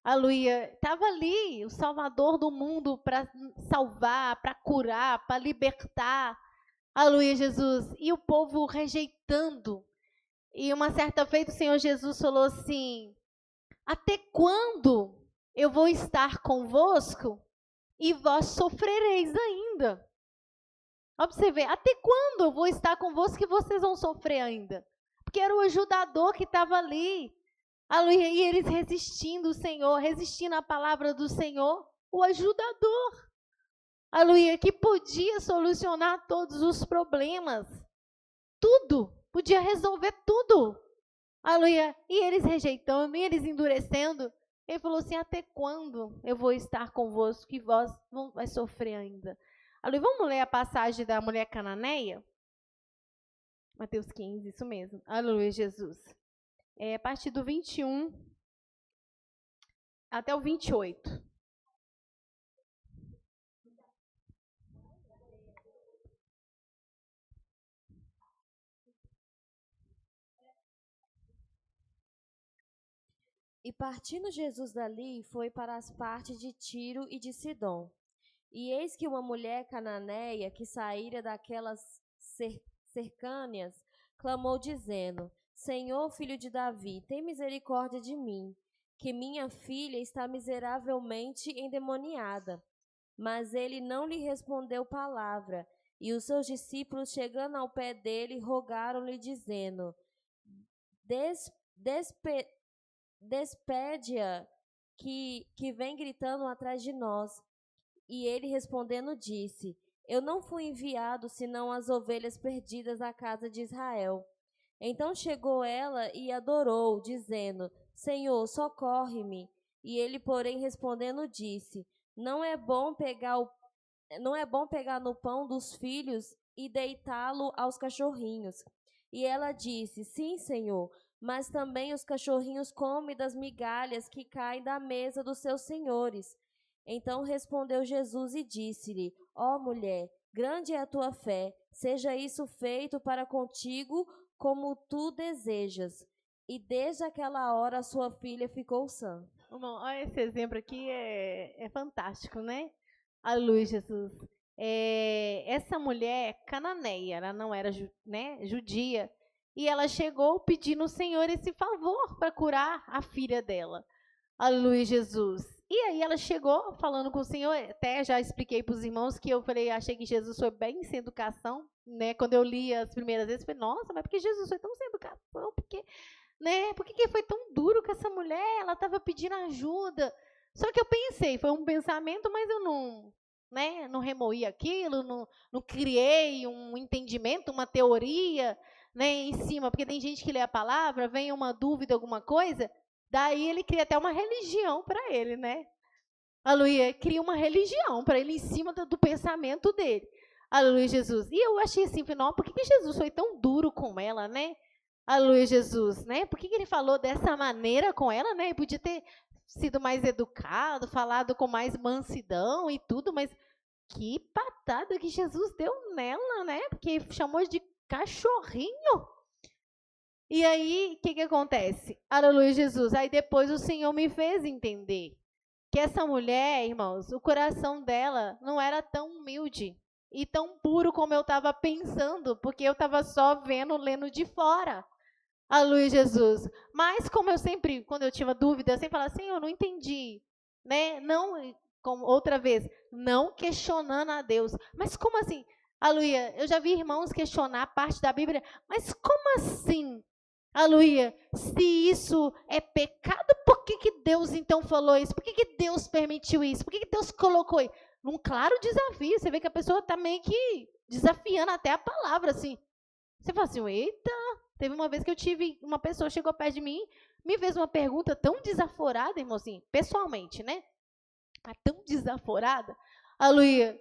Aleluia. Estava ali o Salvador do mundo para salvar, para curar, para libertar. Aleluia, Jesus. E o povo rejeitando. E uma certa feita o Senhor Jesus falou assim, até quando eu vou estar convosco e vós sofrereis ainda? Olha para você ver, até quando eu vou estar convosco e vocês vão sofrer ainda? Porque era o ajudador que estava ali. Aleluia, e eles resistindo o Senhor, resistindo à palavra do Senhor, o ajudador. Aleluia, que podia solucionar todos os problemas. Tudo, podia resolver tudo. Aleluia, e eles rejeitando, e eles endurecendo. Ele falou assim, até quando eu vou estar convosco e vós vai sofrer ainda? Aleluia, vamos ler a passagem da mulher cananeia? Mateus 15, isso mesmo. Aleluia, Jesus. A partir do 21 até o 28. E partindo Jesus dali, foi para as partes de Tiro e de Sidom. E eis que uma mulher cananeia, que saíra daquelas cercâneas, clamou dizendo, Senhor, filho de Davi, tem misericórdia de mim, que minha filha está miseravelmente endemoniada. Mas ele não lhe respondeu palavra, e os seus discípulos, chegando ao pé dele, rogaram-lhe, dizendo: Despede-a, que vem gritando atrás de nós. E ele respondendo disse: Eu não fui enviado senão as ovelhas perdidas da casa de Israel. Então chegou ela e adorou, dizendo: Senhor, socorre-me. E ele, porém, respondendo disse: Não é bom pegar no pão dos filhos e deitá-lo aos cachorrinhos. E ela disse: Sim, Senhor, mas também os cachorrinhos comem das migalhas que caem da mesa dos seus senhores. Então respondeu Jesus e disse-lhe: Ó mulher, grande é a tua fé, seja isso feito para contigo como tu desejas. E desde aquela hora a sua filha ficou sã. Irmão, olha esse exemplo aqui, é fantástico, né? Aleluia, Jesus. Essa mulher cananeia, ela não era judia, e ela chegou pedindo ao Senhor esse favor para curar a filha dela. Aleluia, Jesus. E aí ela chegou falando com o Senhor, até já expliquei para os irmãos que eu falei, achei que Jesus foi bem sem educação, né? Quando eu li as primeiras vezes, eu falei, nossa, mas por que Jesus foi tão sem educação? Por que foi tão duro com essa mulher? Ela estava pedindo ajuda. Só que eu pensei, foi um pensamento, mas eu não remoí aquilo, não criei um entendimento, uma teoria, né, em cima, porque tem gente que lê a palavra, vem uma dúvida, alguma coisa, daí ele cria até uma religião para ele, né? Aleluia, cria uma religião para ele em cima do pensamento dele. Aleluia, Jesus. E eu achei assim, não, por que Jesus foi tão duro com ela, né? Aleluia, Jesus, né? Por que ele falou dessa maneira com ela, né? Ele podia ter sido mais educado, falado com mais mansidão e tudo, mas que patada que Jesus deu nela, né? Porque chamou de cachorrinho. E aí, o que acontece? Aleluia, Jesus. Aí depois o Senhor me fez entender que essa mulher, irmãos, o coração dela não era tão humilde e tão puro como eu estava pensando, porque eu estava só lendo de fora. Aleluia, Jesus. Mas como eu sempre, quando eu tinha dúvida, eu sempre falava assim, eu não entendi, né? Não, como outra vez, não questionando a Deus. Mas como assim? Aleluia, eu já vi irmãos questionar parte da Bíblia, mas como assim? Aleluia, se isso é pecado, por que Deus então falou isso? Por que Deus permitiu isso? Por que Deus colocou isso? Num claro desafio, você vê que a pessoa está meio que desafiando até a palavra, assim. Você fala assim, eita, teve uma vez que eu tive, uma pessoa chegou perto de mim, me fez uma pergunta tão desaforada, irmão, assim, pessoalmente, né? Tão desaforada. Aleluia,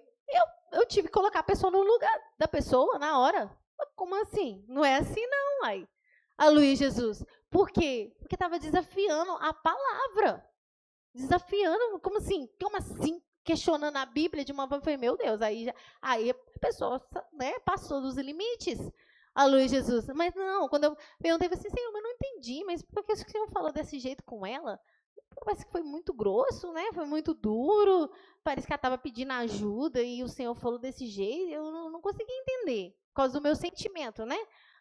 eu tive que colocar a pessoa no lugar da pessoa, na hora. Como assim? Não é assim não, aí. Aleluia, Jesus. Por quê? Porque estava desafiando a palavra. Desafiando, como assim? Questionando a Bíblia de uma forma, eu falei, meu Deus, aí a pessoa, né, passou dos limites. Aleluia, Jesus. Mas não, quando eu perguntei, eu falei assim, Senhor, mas não entendi, mas por que o Senhor falou desse jeito com ela? Parece que foi muito grosso, né? Foi muito duro. Parece que ela estava pedindo ajuda e o Senhor falou desse jeito. Eu não consegui entender, por causa do meu sentimento, né?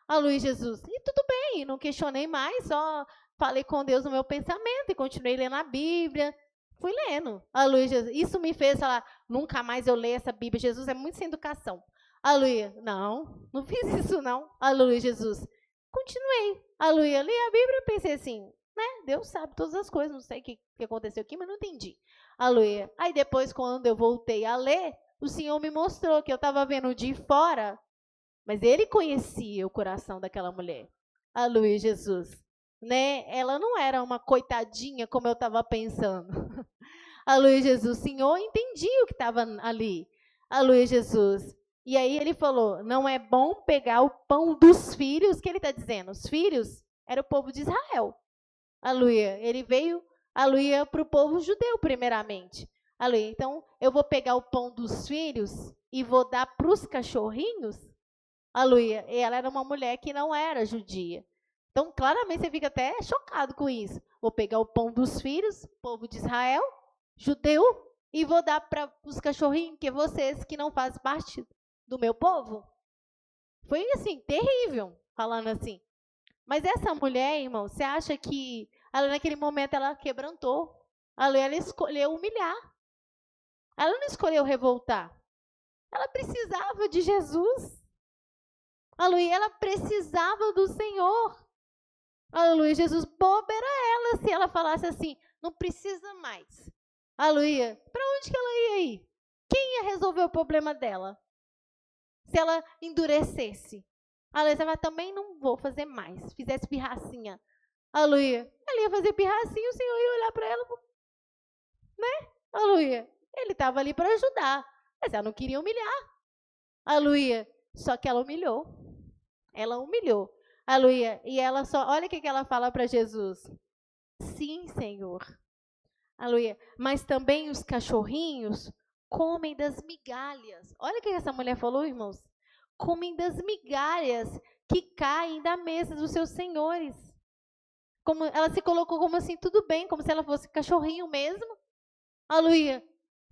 Aleluia, Jesus. E tudo bem, não questionei mais, só falei com Deus no meu pensamento e continuei lendo a Bíblia. Fui lendo. Aleluia, Jesus. Isso me fez falar, nunca mais eu leio essa Bíblia. Jesus é muito sem educação. Aleluia. Não fiz isso não. Aleluia, Jesus. Continuei. Aleluia. Li a Bíblia e pensei assim, né? Deus sabe todas as coisas. Não sei o que aconteceu aqui, mas não entendi. Aleluia. Aí depois, quando eu voltei a ler, o Senhor me mostrou que eu estava vendo de fora, mas Ele conhecia o coração daquela mulher. Aleluia, Jesus. Né? Ela não era uma coitadinha como eu estava pensando. Aleluia, Jesus. O Senhor entendia o que estava ali. Aleluia, Jesus. E aí ele falou, não é bom pegar o pão dos filhos, que ele está dizendo? Os filhos era o povo de Israel. Aleluia. Ele veio, aleluia, para o povo judeu primeiramente. Aleluia. Então, eu vou pegar o pão dos filhos e vou dar para os cachorrinhos? Aleluia. E ela era uma mulher que não era judia. Então, claramente, você fica até chocado com isso. Vou pegar o pão dos filhos, povo de Israel, judeu, e vou dar para os cachorrinhos, que vocês que não fazem parte do meu povo. Foi, assim, terrível, falando assim. Mas essa mulher, irmão, você acha que ela, naquele momento ela quebrantou? Ela escolheu humilhar. Ela não escolheu revoltar. Ela precisava de Jesus. Aleluia, ela precisava do Senhor. Aleluia, Jesus, boba era ela se ela falasse assim, não precisa mais. Aleluia, para onde que ela ia ir? Quem ia resolver o problema dela? Se ela endurecesse. Aleluia, você vai, também não vou fazer mais. Fizesse pirracinha. Aleluia, ela ia fazer pirracinha, o Senhor ia olhar para ela, né? Aleluia, ele estava ali para ajudar, mas ela não queria humilhar. Aleluia, só que ela humilhou. Ela humilhou. Aleluia. E ela só, olha o que ela fala para Jesus. Sim, Senhor. Aleluia. Mas também os cachorrinhos comem das migalhas. Olha o que essa mulher falou, irmãos. Comem das migalhas que caem da mesa dos seus senhores. Como ela se colocou como assim, tudo bem, como se ela fosse cachorrinho mesmo. Aleluia.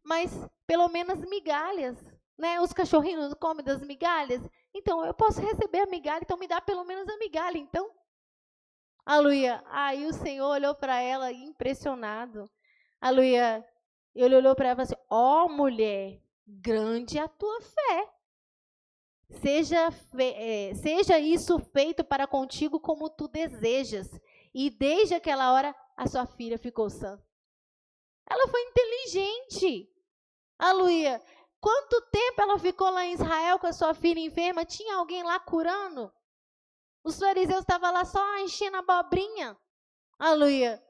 Mas pelo menos migalhas, né? Os cachorrinhos comem das migalhas. Então, eu posso receber a migalha, então me dá pelo menos a migalha, então. Aleluia. Aí o Senhor olhou para ela impressionado. Aleluia. Ele olhou para ela e falou assim, ó mulher, grande é a tua fé. Seja isso feito para contigo como tu desejas. E desde aquela hora, a sua filha ficou sã. Ela foi inteligente. Aleluia. Quanto tempo ela ficou lá em Israel com a sua filha enferma? Tinha alguém lá curando? Os fariseus estavam lá só enchendo a abobrinha. Aleluia.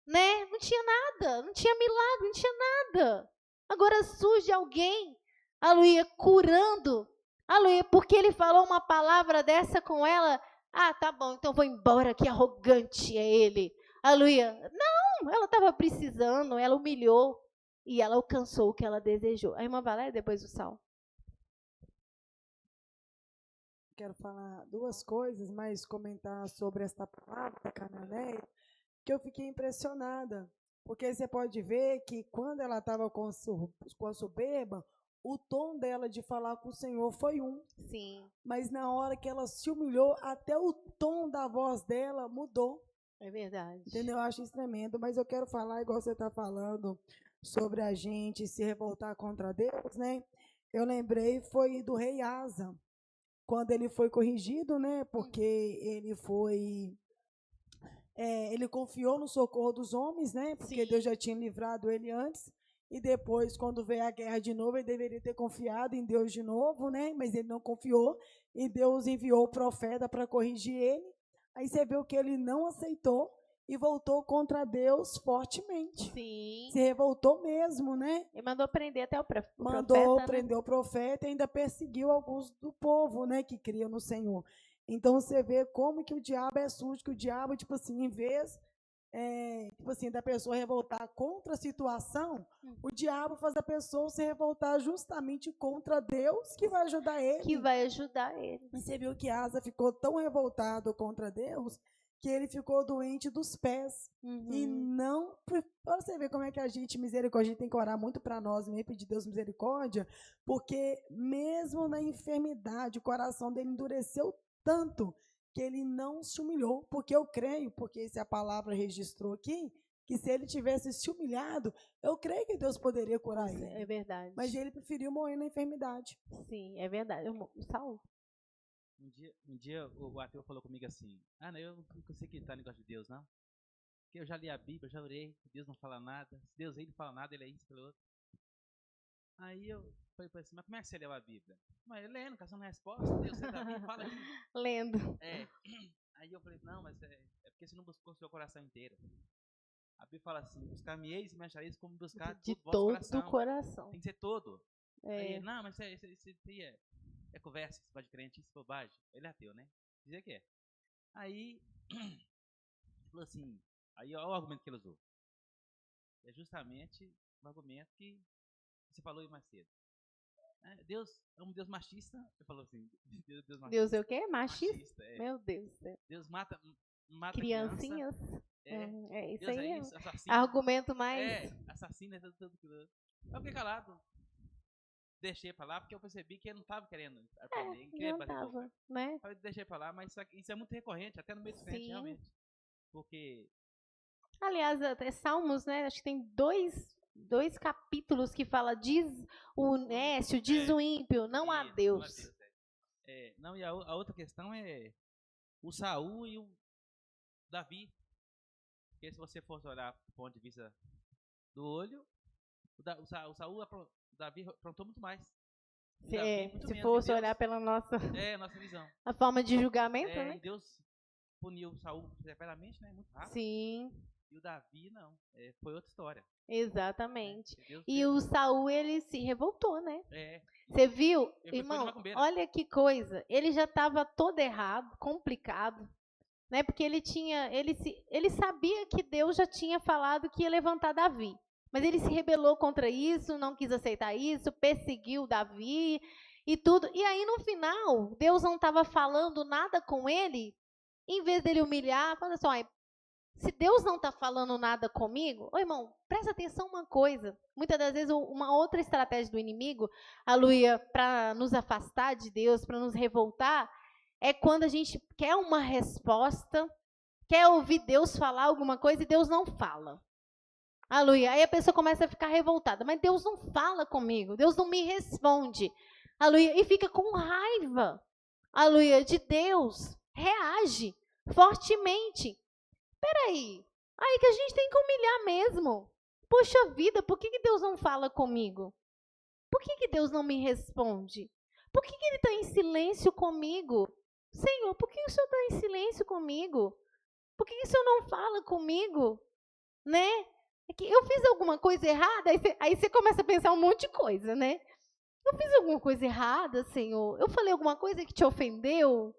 Né? Não tinha nada, não tinha milagre, não tinha nada. Agora surge alguém, aleluia, curando. Aleluia, porque ele falou uma palavra dessa com ela. Ah, tá bom, então vou embora, que arrogante é ele. Aleluia. Não, ela estava precisando, ela humilhou. E ela alcançou o que ela desejou. A irmã Valéria, depois do sal. Quero falar duas coisas, mas comentar sobre esta palavra da Cananeia, que eu fiquei impressionada. Porque você pode ver que quando ela estava com a soberba, o tom dela de falar com o Senhor foi um. Sim. Mas na hora que ela se humilhou, até o tom da voz dela mudou. É verdade. Entendeu? Eu acho isso tremendo. Mas eu quero falar, igual você está falando, sobre a gente se revoltar contra Deus, né? Eu lembrei, foi do rei Asa, quando ele foi corrigido, né? Porque ele confiou no socorro dos homens, né? Porque Sim. Deus já tinha livrado ele antes. E depois, quando veio a guerra de novo, ele deveria ter confiado em Deus de novo, né? Mas ele não confiou. E Deus enviou o profeta para corrigir ele. Aí você viu que ele não aceitou e voltou contra Deus fortemente. Sim. Se revoltou mesmo, né? E mandou prender até o profeta. Mandou prender o profeta e ainda perseguiu alguns do povo, né? Que criam no Senhor. Então, você vê como que o diabo é sujo, que o diabo, tipo assim, em vez tipo assim, da pessoa revoltar contra a situação, o diabo faz a pessoa se revoltar justamente contra Deus, que vai ajudar ele. Que vai ajudar ele. E você viu que Asa ficou tão revoltado contra Deus, que ele ficou doente dos pés. E não... Para você ver como é que a gente, misericórdia, tem que orar muito para nós, mesmo pedir Deus misericórdia, porque mesmo na enfermidade, o coração dele endureceu tanto que ele não se humilhou, porque eu creio, porque se a palavra registrou aqui, que se ele tivesse se humilhado, eu creio que Deus poderia curar ele. É verdade. Mas ele preferiu morrer na enfermidade. Sim, é verdade. Saulo. Um dia o ateu falou comigo assim, não, eu não consigo acreditar no negócio de Deus, não. Porque eu já li a Bíblia, já orei, Deus não fala nada. Se Deus aí não fala nada, ele é isso, pelo outro. Aí eu falei assim, mas como é que você leu a Bíblia? Mas lendo, caçando resposta, Deus você tá vindo, fala aqui. Lendo. Aí eu falei, não, mas é porque você não buscou o seu coração inteiro. A Bíblia fala assim, buscar-me-eis e me achareis como buscar De todo o vosso todo o coração. Tem que ser todo. É. Aí, não, mas isso é conversa, isso de crente, isso é bobagem. Ele é ateu, né? Dizer que é. Aí, ele falou assim, aí olha o argumento que ele usou. É justamente o argumento que você falou aí mais cedo. Deus é um Deus machista. Ele falou assim, Deus machista. Deus é o quê? Machista? Meu Deus do céu. Deus mata criancinhas. Isso Deus aí. Isso, assassino. Argumento mais. Assassino, tudo. Eu fiquei calado. deixei pra lá porque eu percebi que ele não estava querendo aprender, não queria Não fazer igual. tava, né? Falei, deixei pra lá, mas isso é muito recorrente, até no meio dos crentes, Sim. realmente. Porque Aliás, até Salmos, né? Acho que tem dois capítulos que fala diz o nécio, diz o ímpio, não há isso, Deus. não, e a outra questão é o Saul e o Davi. Porque se você for olhar do ponto de vista do olho, o Saul, o Davi aprontou muito mais. O Davi muito Se menos, fosse e Deus- olhar pela nossa nossa visão. a forma de julgamento, E né? Deus puniu o Saul severamente, né? Muito rápido. Sim, E o Davi, não. Foi outra história. exatamente. Deus E fez- o Saul, ele se revoltou, né? É, Você viu, ele foi de irmão? macumbeira. Olha que coisa. Ele já estava todo errado, complicado, né? Porque ele sabia que Deus já tinha falado que ia levantar Davi. Mas ele se rebelou contra isso, não quis aceitar isso, perseguiu Davi e tudo. E aí, no final, Deus não estava falando nada com ele. Em vez dele humilhar, fala assim, ó, se Deus não está falando nada comigo, ô irmão, presta atenção uma coisa. Muitas das vezes, uma outra estratégia do inimigo, aleluia, para nos afastar de Deus, para nos revoltar, é quando a gente quer uma resposta, quer ouvir Deus falar alguma coisa e Deus não fala. Aleluia. Aí a pessoa começa a ficar revoltada, mas Deus não fala comigo, Deus não me responde. Aleluia. E fica com raiva, aleluia, de Deus. Reage fortemente. Peraí, aí que a gente tem que humilhar mesmo. Poxa vida, por que Deus não fala comigo? Por que Deus não me responde? Por que Ele está em silêncio comigo? Senhor, por que o Senhor está em silêncio comigo? Por que o Senhor não fala comigo? Né? É que eu fiz alguma coisa errada? Aí você começa a pensar um monte de coisa, né? Eu fiz alguma coisa errada, Senhor? Eu falei alguma coisa que te ofendeu?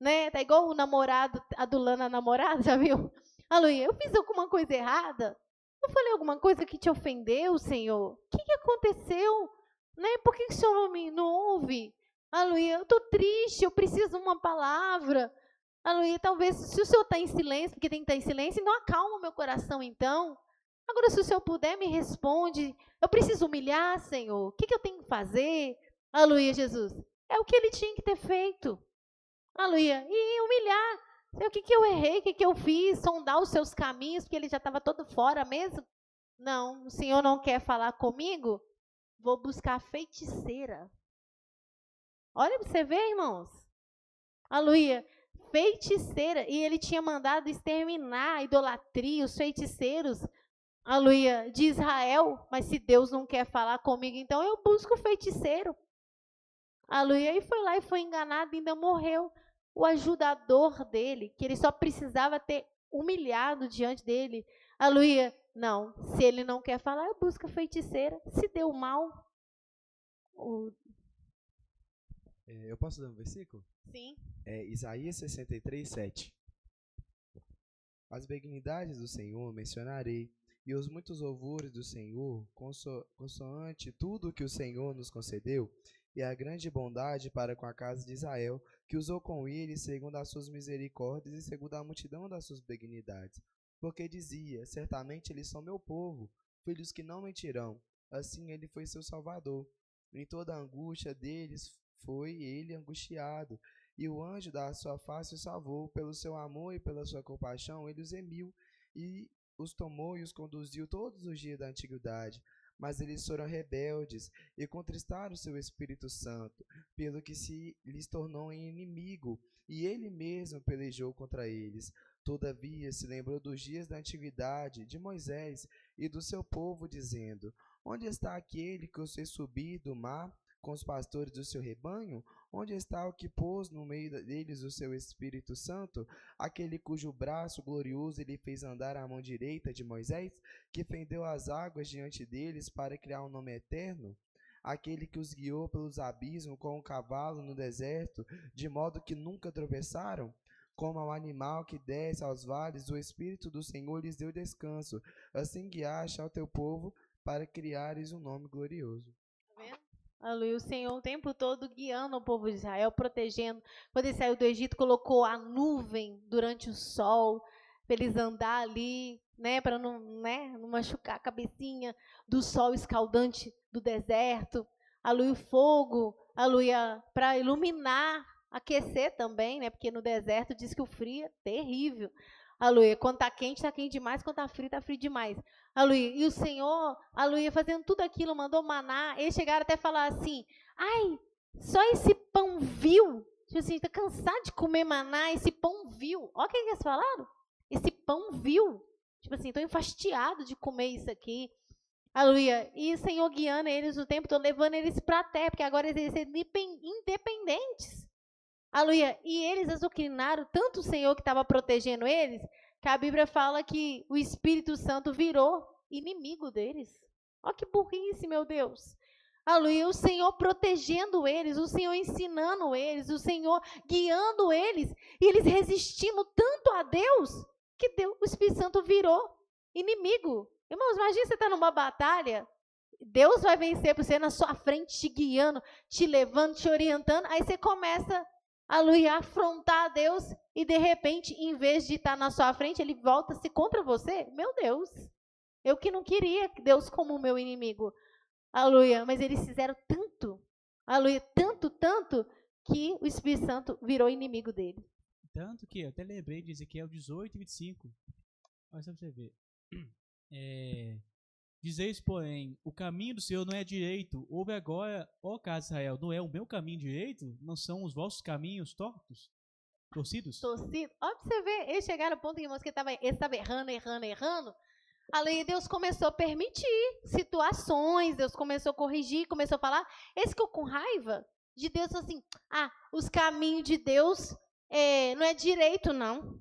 Né? Tá igual o namorado adulando a namorada, já viu? Aleluia, eu fiz alguma coisa errada? Eu falei alguma coisa que te ofendeu, Senhor? O que aconteceu? Né? Por que o Senhor não ouve? Aleluia, eu estou triste, eu preciso de uma palavra. Aleluia, talvez se o Senhor está em silêncio, porque tem que estar em silêncio, então acalma o meu coração então. Agora, se o Senhor puder, me responde. Eu preciso humilhar, Senhor. O que eu tenho que fazer? Aleluia, Jesus. É o que ele tinha que ter feito. Aleluia. E humilhar. O que eu errei, o que eu fiz, sondar os seus caminhos, porque ele já estava todo fora mesmo. Não, o Senhor não quer falar comigo? Vou buscar feiticeira. Olha para você ver, irmãos. Aleluia. Feiticeira. E ele tinha mandado exterminar a idolatria, os feiticeiros, aleluia, de Israel. Mas se Deus não quer falar comigo, então eu busco o feiticeiro. Aleluia. E foi lá e foi enganado e ainda morreu. O ajudador dele, que ele só precisava ter humilhado diante dele. Aleluia. Não, se ele não quer falar, eu busco a feiticeira. Se deu mal. Eu posso dar um versículo? Sim. Isaías 63, 7. As benignidades do Senhor mencionarei, e os muitos louvores do Senhor, consoante tudo que o Senhor nos concedeu, e a grande bondade para com a casa de Israel, que usou com ele segundo as suas misericórdias e segundo a multidão das suas benignidades. Porque dizia, certamente eles são meu povo, filhos que não mentirão. Assim ele foi seu salvador. Em toda a angústia deles foi ele angustiado, e o anjo da sua face o salvou. Pelo seu amor e pela sua compaixão ele os remiu, e os tomou e os conduziu todos os dias da antiguidade. Mas eles foram rebeldes e contristaram seu Espírito Santo, pelo que se lhes tornou inimigo, e ele mesmo pelejou contra eles. Todavia se lembrou dos dias da antiguidade, de Moisés e do seu povo, dizendo: onde está aquele que os fez subir do mar com os pastores do seu rebanho? Onde está o que pôs no meio deles o seu Espírito Santo? Aquele cujo braço glorioso ele fez andar à mão direita de Moisés, que fendeu as águas diante deles para criar um nome eterno? Aquele que os guiou pelos abismos com um cavalo no deserto, de modo que nunca tropeçaram? Como ao animal que desce aos vales, o Espírito do Senhor lhes deu descanso. Assim guiaste ao teu povo para criares um nome glorioso. Tá vendo? Aleluia. O Senhor o tempo todo guiando o povo de Israel, protegendo. Quando ele saiu do Egito, colocou a nuvem durante o sol, para eles andar ali, né, para não machucar a cabecinha do sol escaldante do deserto. aleluia, o fogo, aleluia, para iluminar, aquecer também, né? Porque no deserto diz que o frio é terrível. Aleluia. Quando tá quente demais. Quando tá frio demais. Aleluia. E o Senhor, aleluia, fazendo tudo aquilo, mandou maná. Eles chegaram até a falar assim: ai, só esse pão vil. Tipo assim, tá cansado de comer maná, esse pão vil. Olha o que eles falaram. Esse pão vil. Tipo assim, tô enfastiado de comer isso aqui. Aleluia. E o Senhor guiando eles o tempo todo, levando eles para a terra, porque agora eles são independentes. Aleluia. E eles azucrinaram tanto o Senhor que estava protegendo eles, que a Bíblia fala que o Espírito Santo virou inimigo deles. Olha que burrice, meu Deus. Aleluia. O Senhor protegendo eles, o Senhor ensinando eles, o Senhor guiando eles, e eles resistindo tanto a Deus, que o Espírito Santo virou inimigo. Irmãos, imagina você estar numa batalha, Deus vai vencer por você na sua frente, te guiando, te levando, te orientando, aí você começa a afrontar a Deus e de repente, em vez de estar na sua frente, ele volta-se contra você. Meu Deus, eu que não queria Deus como meu inimigo. Aleluia, mas eles fizeram tanto, aleluia, tanto, que o Espírito Santo virou inimigo dele. Tanto que eu até lembrei de Ezequiel 18:25. Olha só pra você ver. Dizeis, porém, o caminho do Senhor não é direito. Ouve agora, ó casa de Israel, não é o meu caminho direito? Não são os vossos caminhos torcidos? Olha pra você ver, eles chegaram ao ponto que ele estava errando. Aí Deus começou a permitir situações, Deus começou a corrigir, começou a falar. Esse ficou com raiva de Deus, assim, os caminhos de Deus não é direito, não.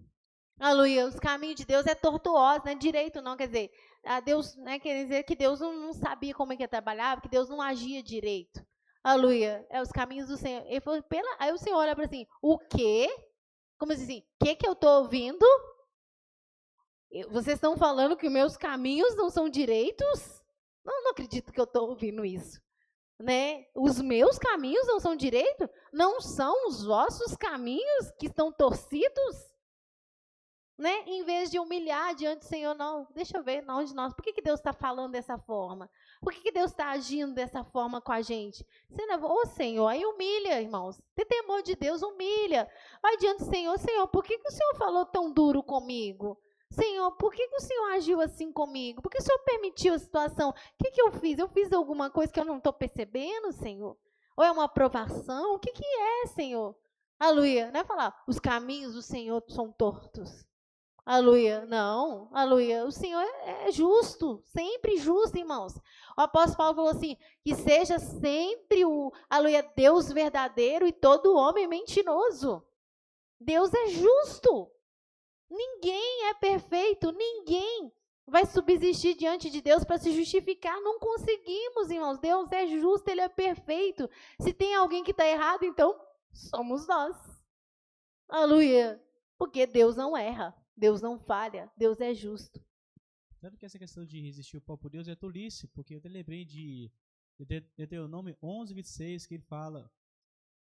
Aleluia, os caminhos de Deus é tortuoso, não é direito, não. Quer dizer, Deus, né, quer dizer que Deus não sabia como é que trabalhava, que Deus não agia direito. Aleluia, os caminhos do Senhor. Ele falou, aí o Senhor olha para assim, o quê? Como assim, o que eu estou ouvindo? Vocês estão falando que meus caminhos não são direitos? Não acredito que eu estou ouvindo isso. Né? Os meus caminhos não são direitos? Não são os vossos caminhos que estão torcidos? Né? Em vez de humilhar diante do Senhor, não, deixa eu ver, não, de nós. Por que Deus está falando dessa forma? Por que Deus está agindo dessa forma com a gente? Senhor, aí humilha, irmãos. Tem temor de Deus, humilha. Vai diante do Senhor, Senhor, por que o Senhor falou tão duro comigo? Senhor, por que o Senhor agiu assim comigo? Por que o Senhor permitiu a situação? O que eu fiz? Eu fiz alguma coisa que eu não estou percebendo, Senhor? Ou é uma aprovação? O que é, Senhor? Aleluia. Não é falar, os caminhos do Senhor são tortos. Aleluia, não, aleluia, o Senhor é justo, sempre justo, irmãos. O apóstolo Paulo falou assim, que seja sempre aleluia, Deus verdadeiro e todo homem mentiroso. Deus é justo, ninguém é perfeito, ninguém vai subsistir diante de Deus para se justificar, não conseguimos, irmãos, Deus é justo, Ele é perfeito. Se tem alguém que está errado, então somos nós, aleluia, porque Deus não erra. Deus não falha, Deus é justo. Tanto que essa questão de resistir o próprio Deus é tolice, porque eu te lembrei de Deuteronômio 11:26, que ele fala,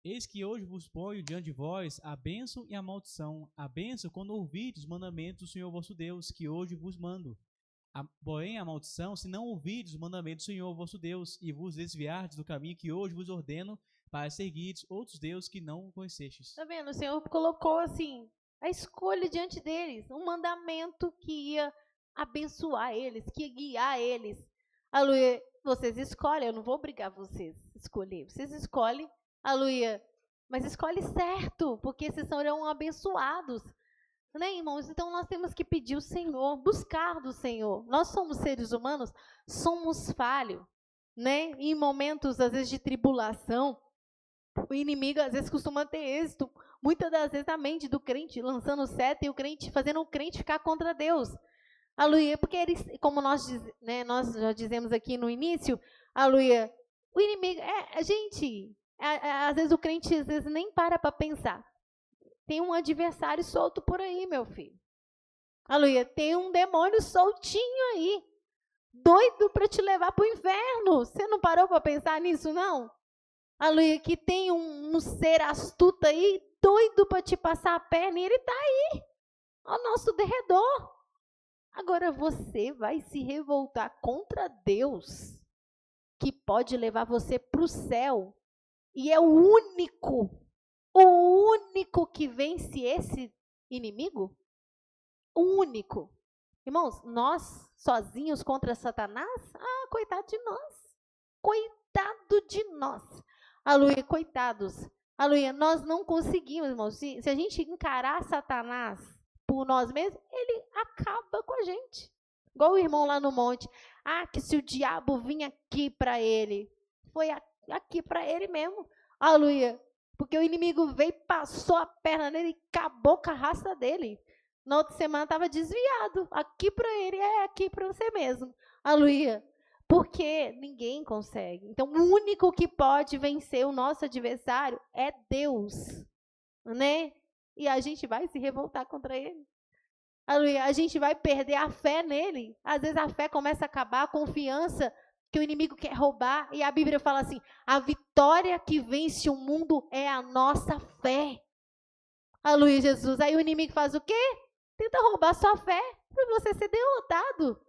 eis que hoje vos ponho diante de vós a bênção e a maldição. A bênção quando ouvides os mandamentos do Senhor vosso Deus, que hoje vos mando. Porém a maldição, se não ouvides os mandamentos do Senhor vosso Deus, e vos desviardes do caminho que hoje vos ordeno, para seguirdes outros deuses que não conhecestes. Tá vendo? O Senhor colocou assim, a escolha diante deles, um mandamento que ia abençoar eles, que ia guiar eles. Aleluia, vocês escolhem, eu não vou obrigar vocês a escolher, vocês escolhem, aleluia, mas escolhe certo, porque vocês serão abençoados. Né, irmãos? Então nós temos que pedir o Senhor, buscar do Senhor. Nós somos seres humanos, somos falhos, né? Em momentos, às vezes, de tribulação, o inimigo, às vezes, costuma ter êxito, muitas das vezes, a mente do crente, lançando seta e o crente, fazendo o crente ficar contra Deus. Aleluia, porque eles, como nós já dizemos aqui no início, aleluia, o inimigo, às vezes o crente, às vezes, nem para pensar. Tem um adversário solto por aí, meu filho. Aleluia, tem um demônio soltinho aí, doido para te levar para o inferno. Você não parou para pensar nisso, não? Aleluia, que tem um ser astuto aí, doido para te passar a perna, e ele está aí, ao nosso derredor. Agora você vai se revoltar contra Deus. que pode levar você para o céu. E é o único que vence esse inimigo. O único. Irmãos, nós sozinhos contra Satanás? Ah, coitado de nós. Coitado de nós. Aleluia, coitados. Aleluia, nós não conseguimos, irmãos. Se a gente encarar Satanás por nós mesmos, ele acaba com a gente. Igual o irmão lá no monte. Ah, que se o diabo vinha aqui para ele, foi aqui para ele mesmo. Aleluia. Porque o inimigo veio, passou a perna nele e acabou com a raça dele. Na outra semana estava desviado. Aqui para ele é aqui para você mesmo. Aleluia. Porque ninguém consegue. Então, o único que pode vencer o nosso adversário é Deus, né? E a gente vai se revoltar contra ele. Aleluia. A gente vai perder a fé nele. Às vezes a fé começa a acabar, a confiança que o inimigo quer roubar. E a Bíblia fala assim, a vitória que vence o mundo é a nossa fé. Aleluia, Jesus. Aí o inimigo faz o quê? Tenta roubar sua fé para você ser derrotado.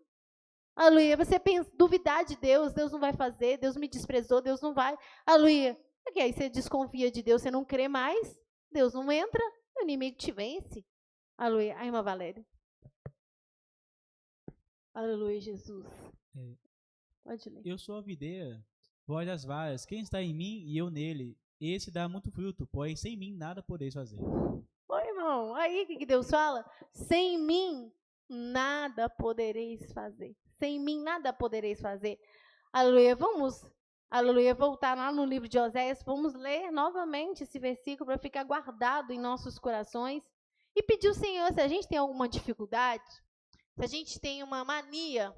Aleluia. Você pensa, duvidar de Deus, Deus não vai fazer, Deus me desprezou, Deus não vai. Aleluia. Porque aí você desconfia de Deus, você não crê mais, Deus não entra, o inimigo te vence. Aleluia. Ai, irmã Valéria. Aleluia, Jesus. Pode ler. Eu sou a videira, vós as varas. Quem está em mim e eu nele, esse dá muito fruto, porém sem mim nada podeis fazer. Oi, irmão. Aí o que Deus fala? Sem mim nada podereis fazer. Sem mim nada podereis fazer. Aleluia. Vamos, aleluia, voltar lá no livro de Oséias. Vamos ler novamente esse versículo para ficar guardado em nossos corações. E pedir ao Senhor, se a gente tem alguma dificuldade, se a gente tem uma mania,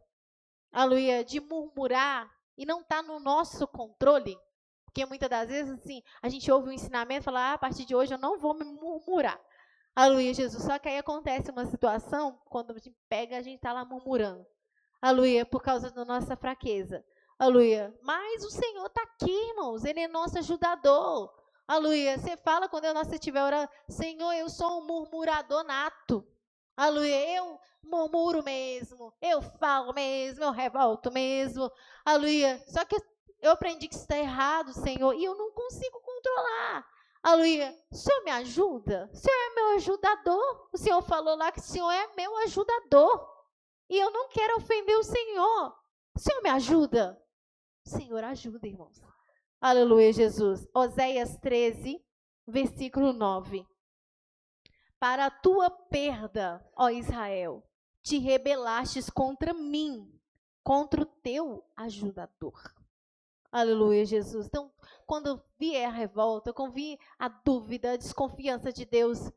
aleluia, de murmurar e não está no nosso controle, porque muitas das vezes, assim, a gente ouve um ensinamento e fala, a partir de hoje eu não vou me murmurar. Aleluia, Jesus. Só que aí acontece uma situação, quando a gente pega, a gente está lá murmurando. Aleluia, por causa da nossa fraqueza. Aleluia. Mas o Senhor está aqui, irmãos. Ele é nosso ajudador. Aleluia. Você fala quando você estiver orando, Senhor, eu sou um murmurador nato. Aleluia. Eu murmuro mesmo. Eu falo mesmo. Eu revolto mesmo. Aleluia. Só que eu aprendi que isso está errado, Senhor, e eu não consigo controlar. Aleluia. O Senhor me ajuda? O Senhor é meu ajudador. O Senhor falou lá que o Senhor é meu ajudador. E eu não quero ofender o Senhor. O Senhor me ajuda? O Senhor ajuda, irmãos. Aleluia, Jesus. Oséias 13, versículo 9. Para a tua perda, ó Israel, te rebelastes contra mim, contra o teu ajudador. Aleluia, Jesus. Então, quando vier a revolta, quando vier a dúvida, a desconfiança de Deus,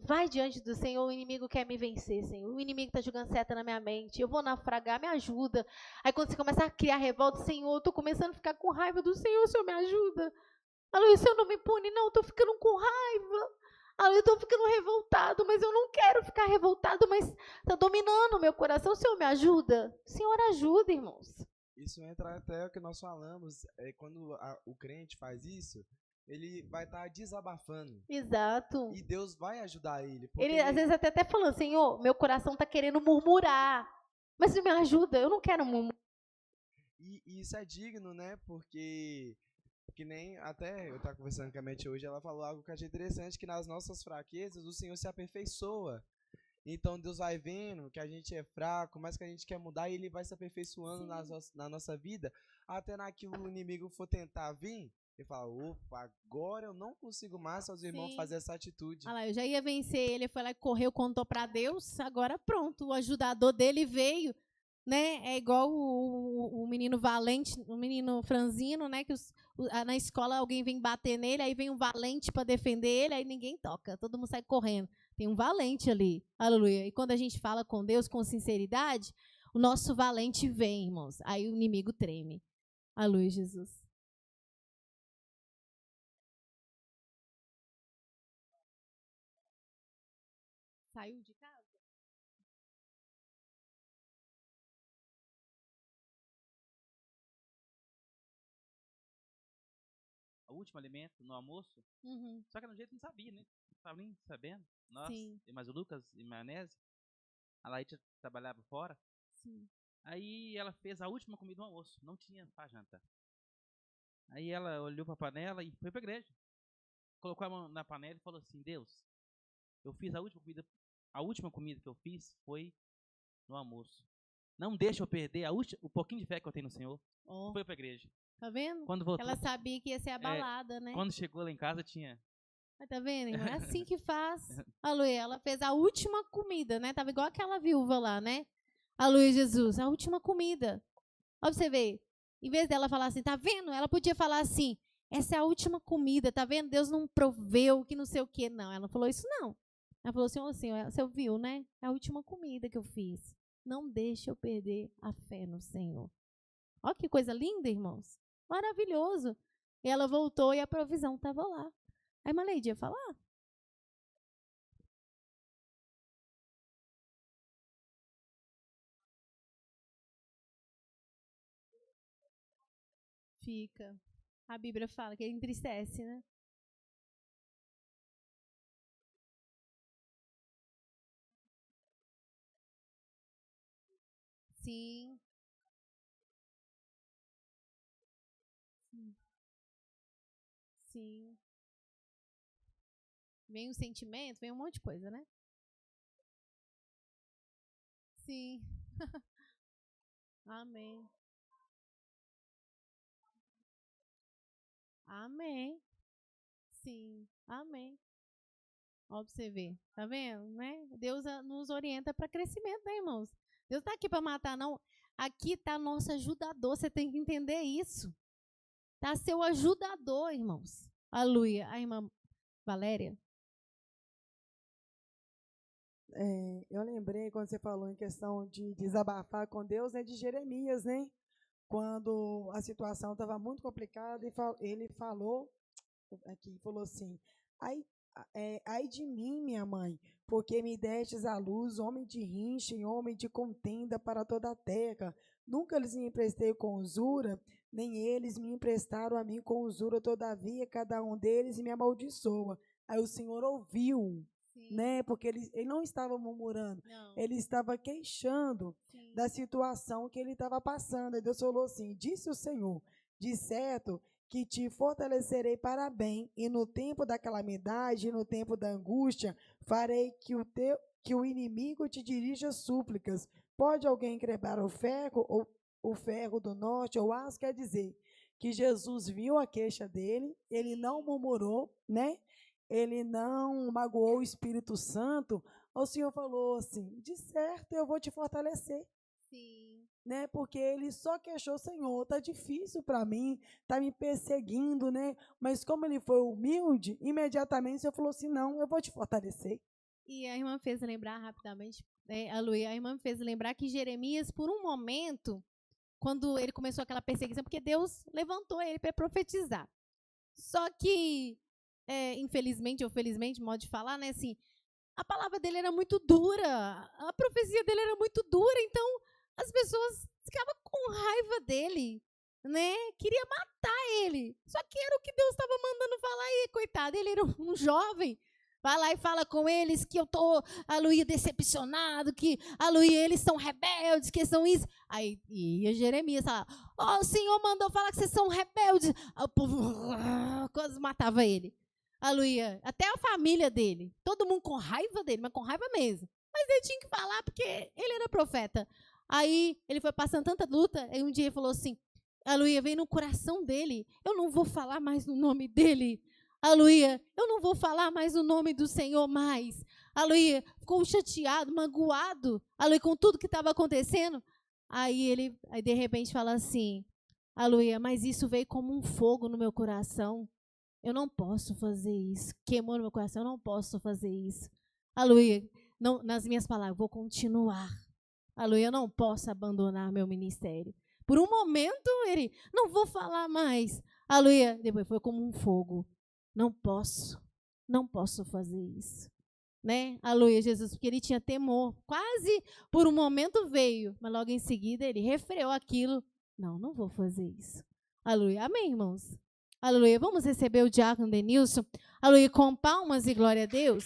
vai diante do Senhor, o inimigo quer me vencer, Senhor. O inimigo está jogando seta na minha mente, eu vou naufragar, me ajuda. Aí quando você começar a criar revolta, Senhor, eu estou começando a ficar com raiva do Senhor, o Senhor me ajuda. Aleluia, o Senhor não me pune, não, eu estou ficando com raiva. Aleluia, eu estou ficando revoltado, mas eu não quero ficar revoltado, mas está dominando o meu coração, o Senhor me ajuda. O Senhor ajuda, irmãos. Isso entra até o que nós falamos, quando o crente faz isso, ele vai estar desabafando. Exato. E Deus vai ajudar ele. Ele às vezes até falando, Senhor, meu coração está querendo murmurar, mas Senhor me ajuda, eu não quero murmurar. E isso é digno, né? Porque, que nem até eu estava conversando com a mente hoje, ela falou algo que eu achei interessante, que nas nossas fraquezas o Senhor se aperfeiçoa. Então Deus vai vendo que a gente é fraco, mas que a gente quer mudar e Ele vai se aperfeiçoando na nossa vida, até naquilo o inimigo for tentar vir, ele fala, opa, agora eu não consigo mais fazer o irmão fazer essa atitude. Olha lá, eu já ia vencer ele, foi lá e correu, contou para Deus, agora pronto, o ajudador dele veio, né? É igual o menino valente, o menino franzino, né? Que na escola alguém vem bater nele, aí vem um valente para defender ele, aí ninguém toca, todo mundo sai correndo. Tem um valente ali, aleluia. E quando a gente fala com Deus com sinceridade, o nosso valente vem, irmãos. Aí o inimigo treme. Aleluia, Jesus. Saiu de casa? O último alimento no almoço, só que no jeito não sabia, né? Não estava nem sabendo. Nós, mas o Lucas e maionese, a Laítia trabalhava fora. Sim. Aí ela fez a última comida no almoço, não tinha para janta. Aí ela olhou para a panela e foi para a igreja. Colocou a mão na panela e falou assim: Deus, eu fiz a última comida que eu fiz foi no almoço. Não deixa eu perder o pouquinho de fé que eu tenho no Senhor. Ó, Foi para a igreja. tá vendo? Quando voltou, Ela sabia que ia ser abalada, né? quando chegou lá em casa tinha. Mas tá vendo, irmão? É assim que faz. Aleluia. Ela fez a última comida, né? Tava igual aquela viúva lá, né? Aleluia, Jesus. A última comida. Olha pra você ver. Em vez dela falar assim, tá vendo? Ela podia falar assim, essa é a última comida, tá vendo? Deus não proveu, que não sei o quê. Não, ela não falou isso, não. Ela falou assim, você viu, né? É a última comida que eu fiz. Não deixe eu perder a fé no Senhor. Olha que coisa linda, irmãos. Maravilhoso. E ela voltou e a provisão estava lá. A irmã Leide ia falar? Fica. A Bíblia fala que ele entristece, né? Sim. Sim. Sim. Vem um sentimento, vem um monte de coisa, né? Sim. Amém. Amém. Sim. Amém. Ó, pra você ver. Tá vendo, né? Deus nos orienta para crescimento, né, irmãos? Deus tá aqui para matar, não. Aqui tá nosso ajudador. Você tem que entender isso. Tá seu ajudador, irmãos. Aleluia. A irmã Valéria. Eu lembrei quando você falou em questão de desabafar com Deus, né, de Jeremias, né? Quando a situação estava muito complicada, ele falou assim, ai de mim, minha mãe, porque me destes à luz, homem de rincha e homem de contenda para toda a terra. Nunca lhes me emprestei com usura, nem eles me emprestaram a mim com usura, todavia cada um deles me amaldiçoa. Aí o Senhor ouviu, né? Porque ele não estava murmurando, Não. ele estava queixando da situação que ele estava passando. Aí Deus falou assim: disse o Senhor, de certo que te fortalecerei para bem, e no tempo da calamidade, e no tempo da angústia, farei que o inimigo te dirija súplicas. Pode alguém quebrar o ferro, ou o ferro do norte, ou aço? Quer dizer que Jesus viu a queixa dele, ele não murmurou, né? Ele não magoou o Espírito Santo. O Senhor falou assim: de certo eu vou te fortalecer. Sim. Né? Porque ele só queixou: Senhor, tá difícil para mim, tá me perseguindo, né? Mas como ele foi humilde, imediatamente o Senhor falou assim: não, eu vou te fortalecer. E a irmã fez lembrar rapidamente, né, a irmã fez lembrar que Jeremias, por um momento, quando ele começou aquela perseguição, porque Deus levantou ele para profetizar. Só que, infelizmente ou felizmente, modo de falar, né, assim, a palavra dele era muito dura, a profecia dele era muito dura, então as pessoas ficavam com raiva dele, né? Queria matar ele. Só que era o que Deus estava mandando falar aí, coitado. Ele era um jovem. Vai lá e fala com eles que eu tô, aleluia, decepcionado, que, aleluia, eles são rebeldes, que são isso. Aí ia Jeremias falar: ó, o Senhor mandou falar que vocês são rebeldes. Aí o povo quase matava ele. Aleluia. Até a família dele. Todo mundo com raiva dele, mas com raiva mesmo. Mas ele tinha que falar porque ele era profeta. Aí ele foi passando tanta luta, aí um dia ele falou assim, aleluia, veio no coração dele: eu não vou falar mais no nome dele. Aleluia, eu não vou falar mais o nome do Senhor mais. Aleluia, ficou chateado, magoado, aleluia, com tudo que estava acontecendo. Aí de repente fala assim, aleluia, mas isso veio como um fogo no meu coração. Eu não posso fazer isso. Queimou no meu coração, eu não posso fazer isso. Aleluia, não, nas minhas palavras, vou continuar. Aleluia, eu não posso abandonar meu ministério. Por um momento, ele, não vou falar mais. Aleluia, depois foi como um fogo. Não posso fazer isso. Né? Aleluia, Jesus, porque ele tinha temor. Quase por um momento veio, mas logo em seguida ele refreou aquilo. Não vou fazer isso. Aleluia, amém, irmãos? Aleluia, vamos receber o diácono Denilson. Aleluia, com palmas e glória a Deus.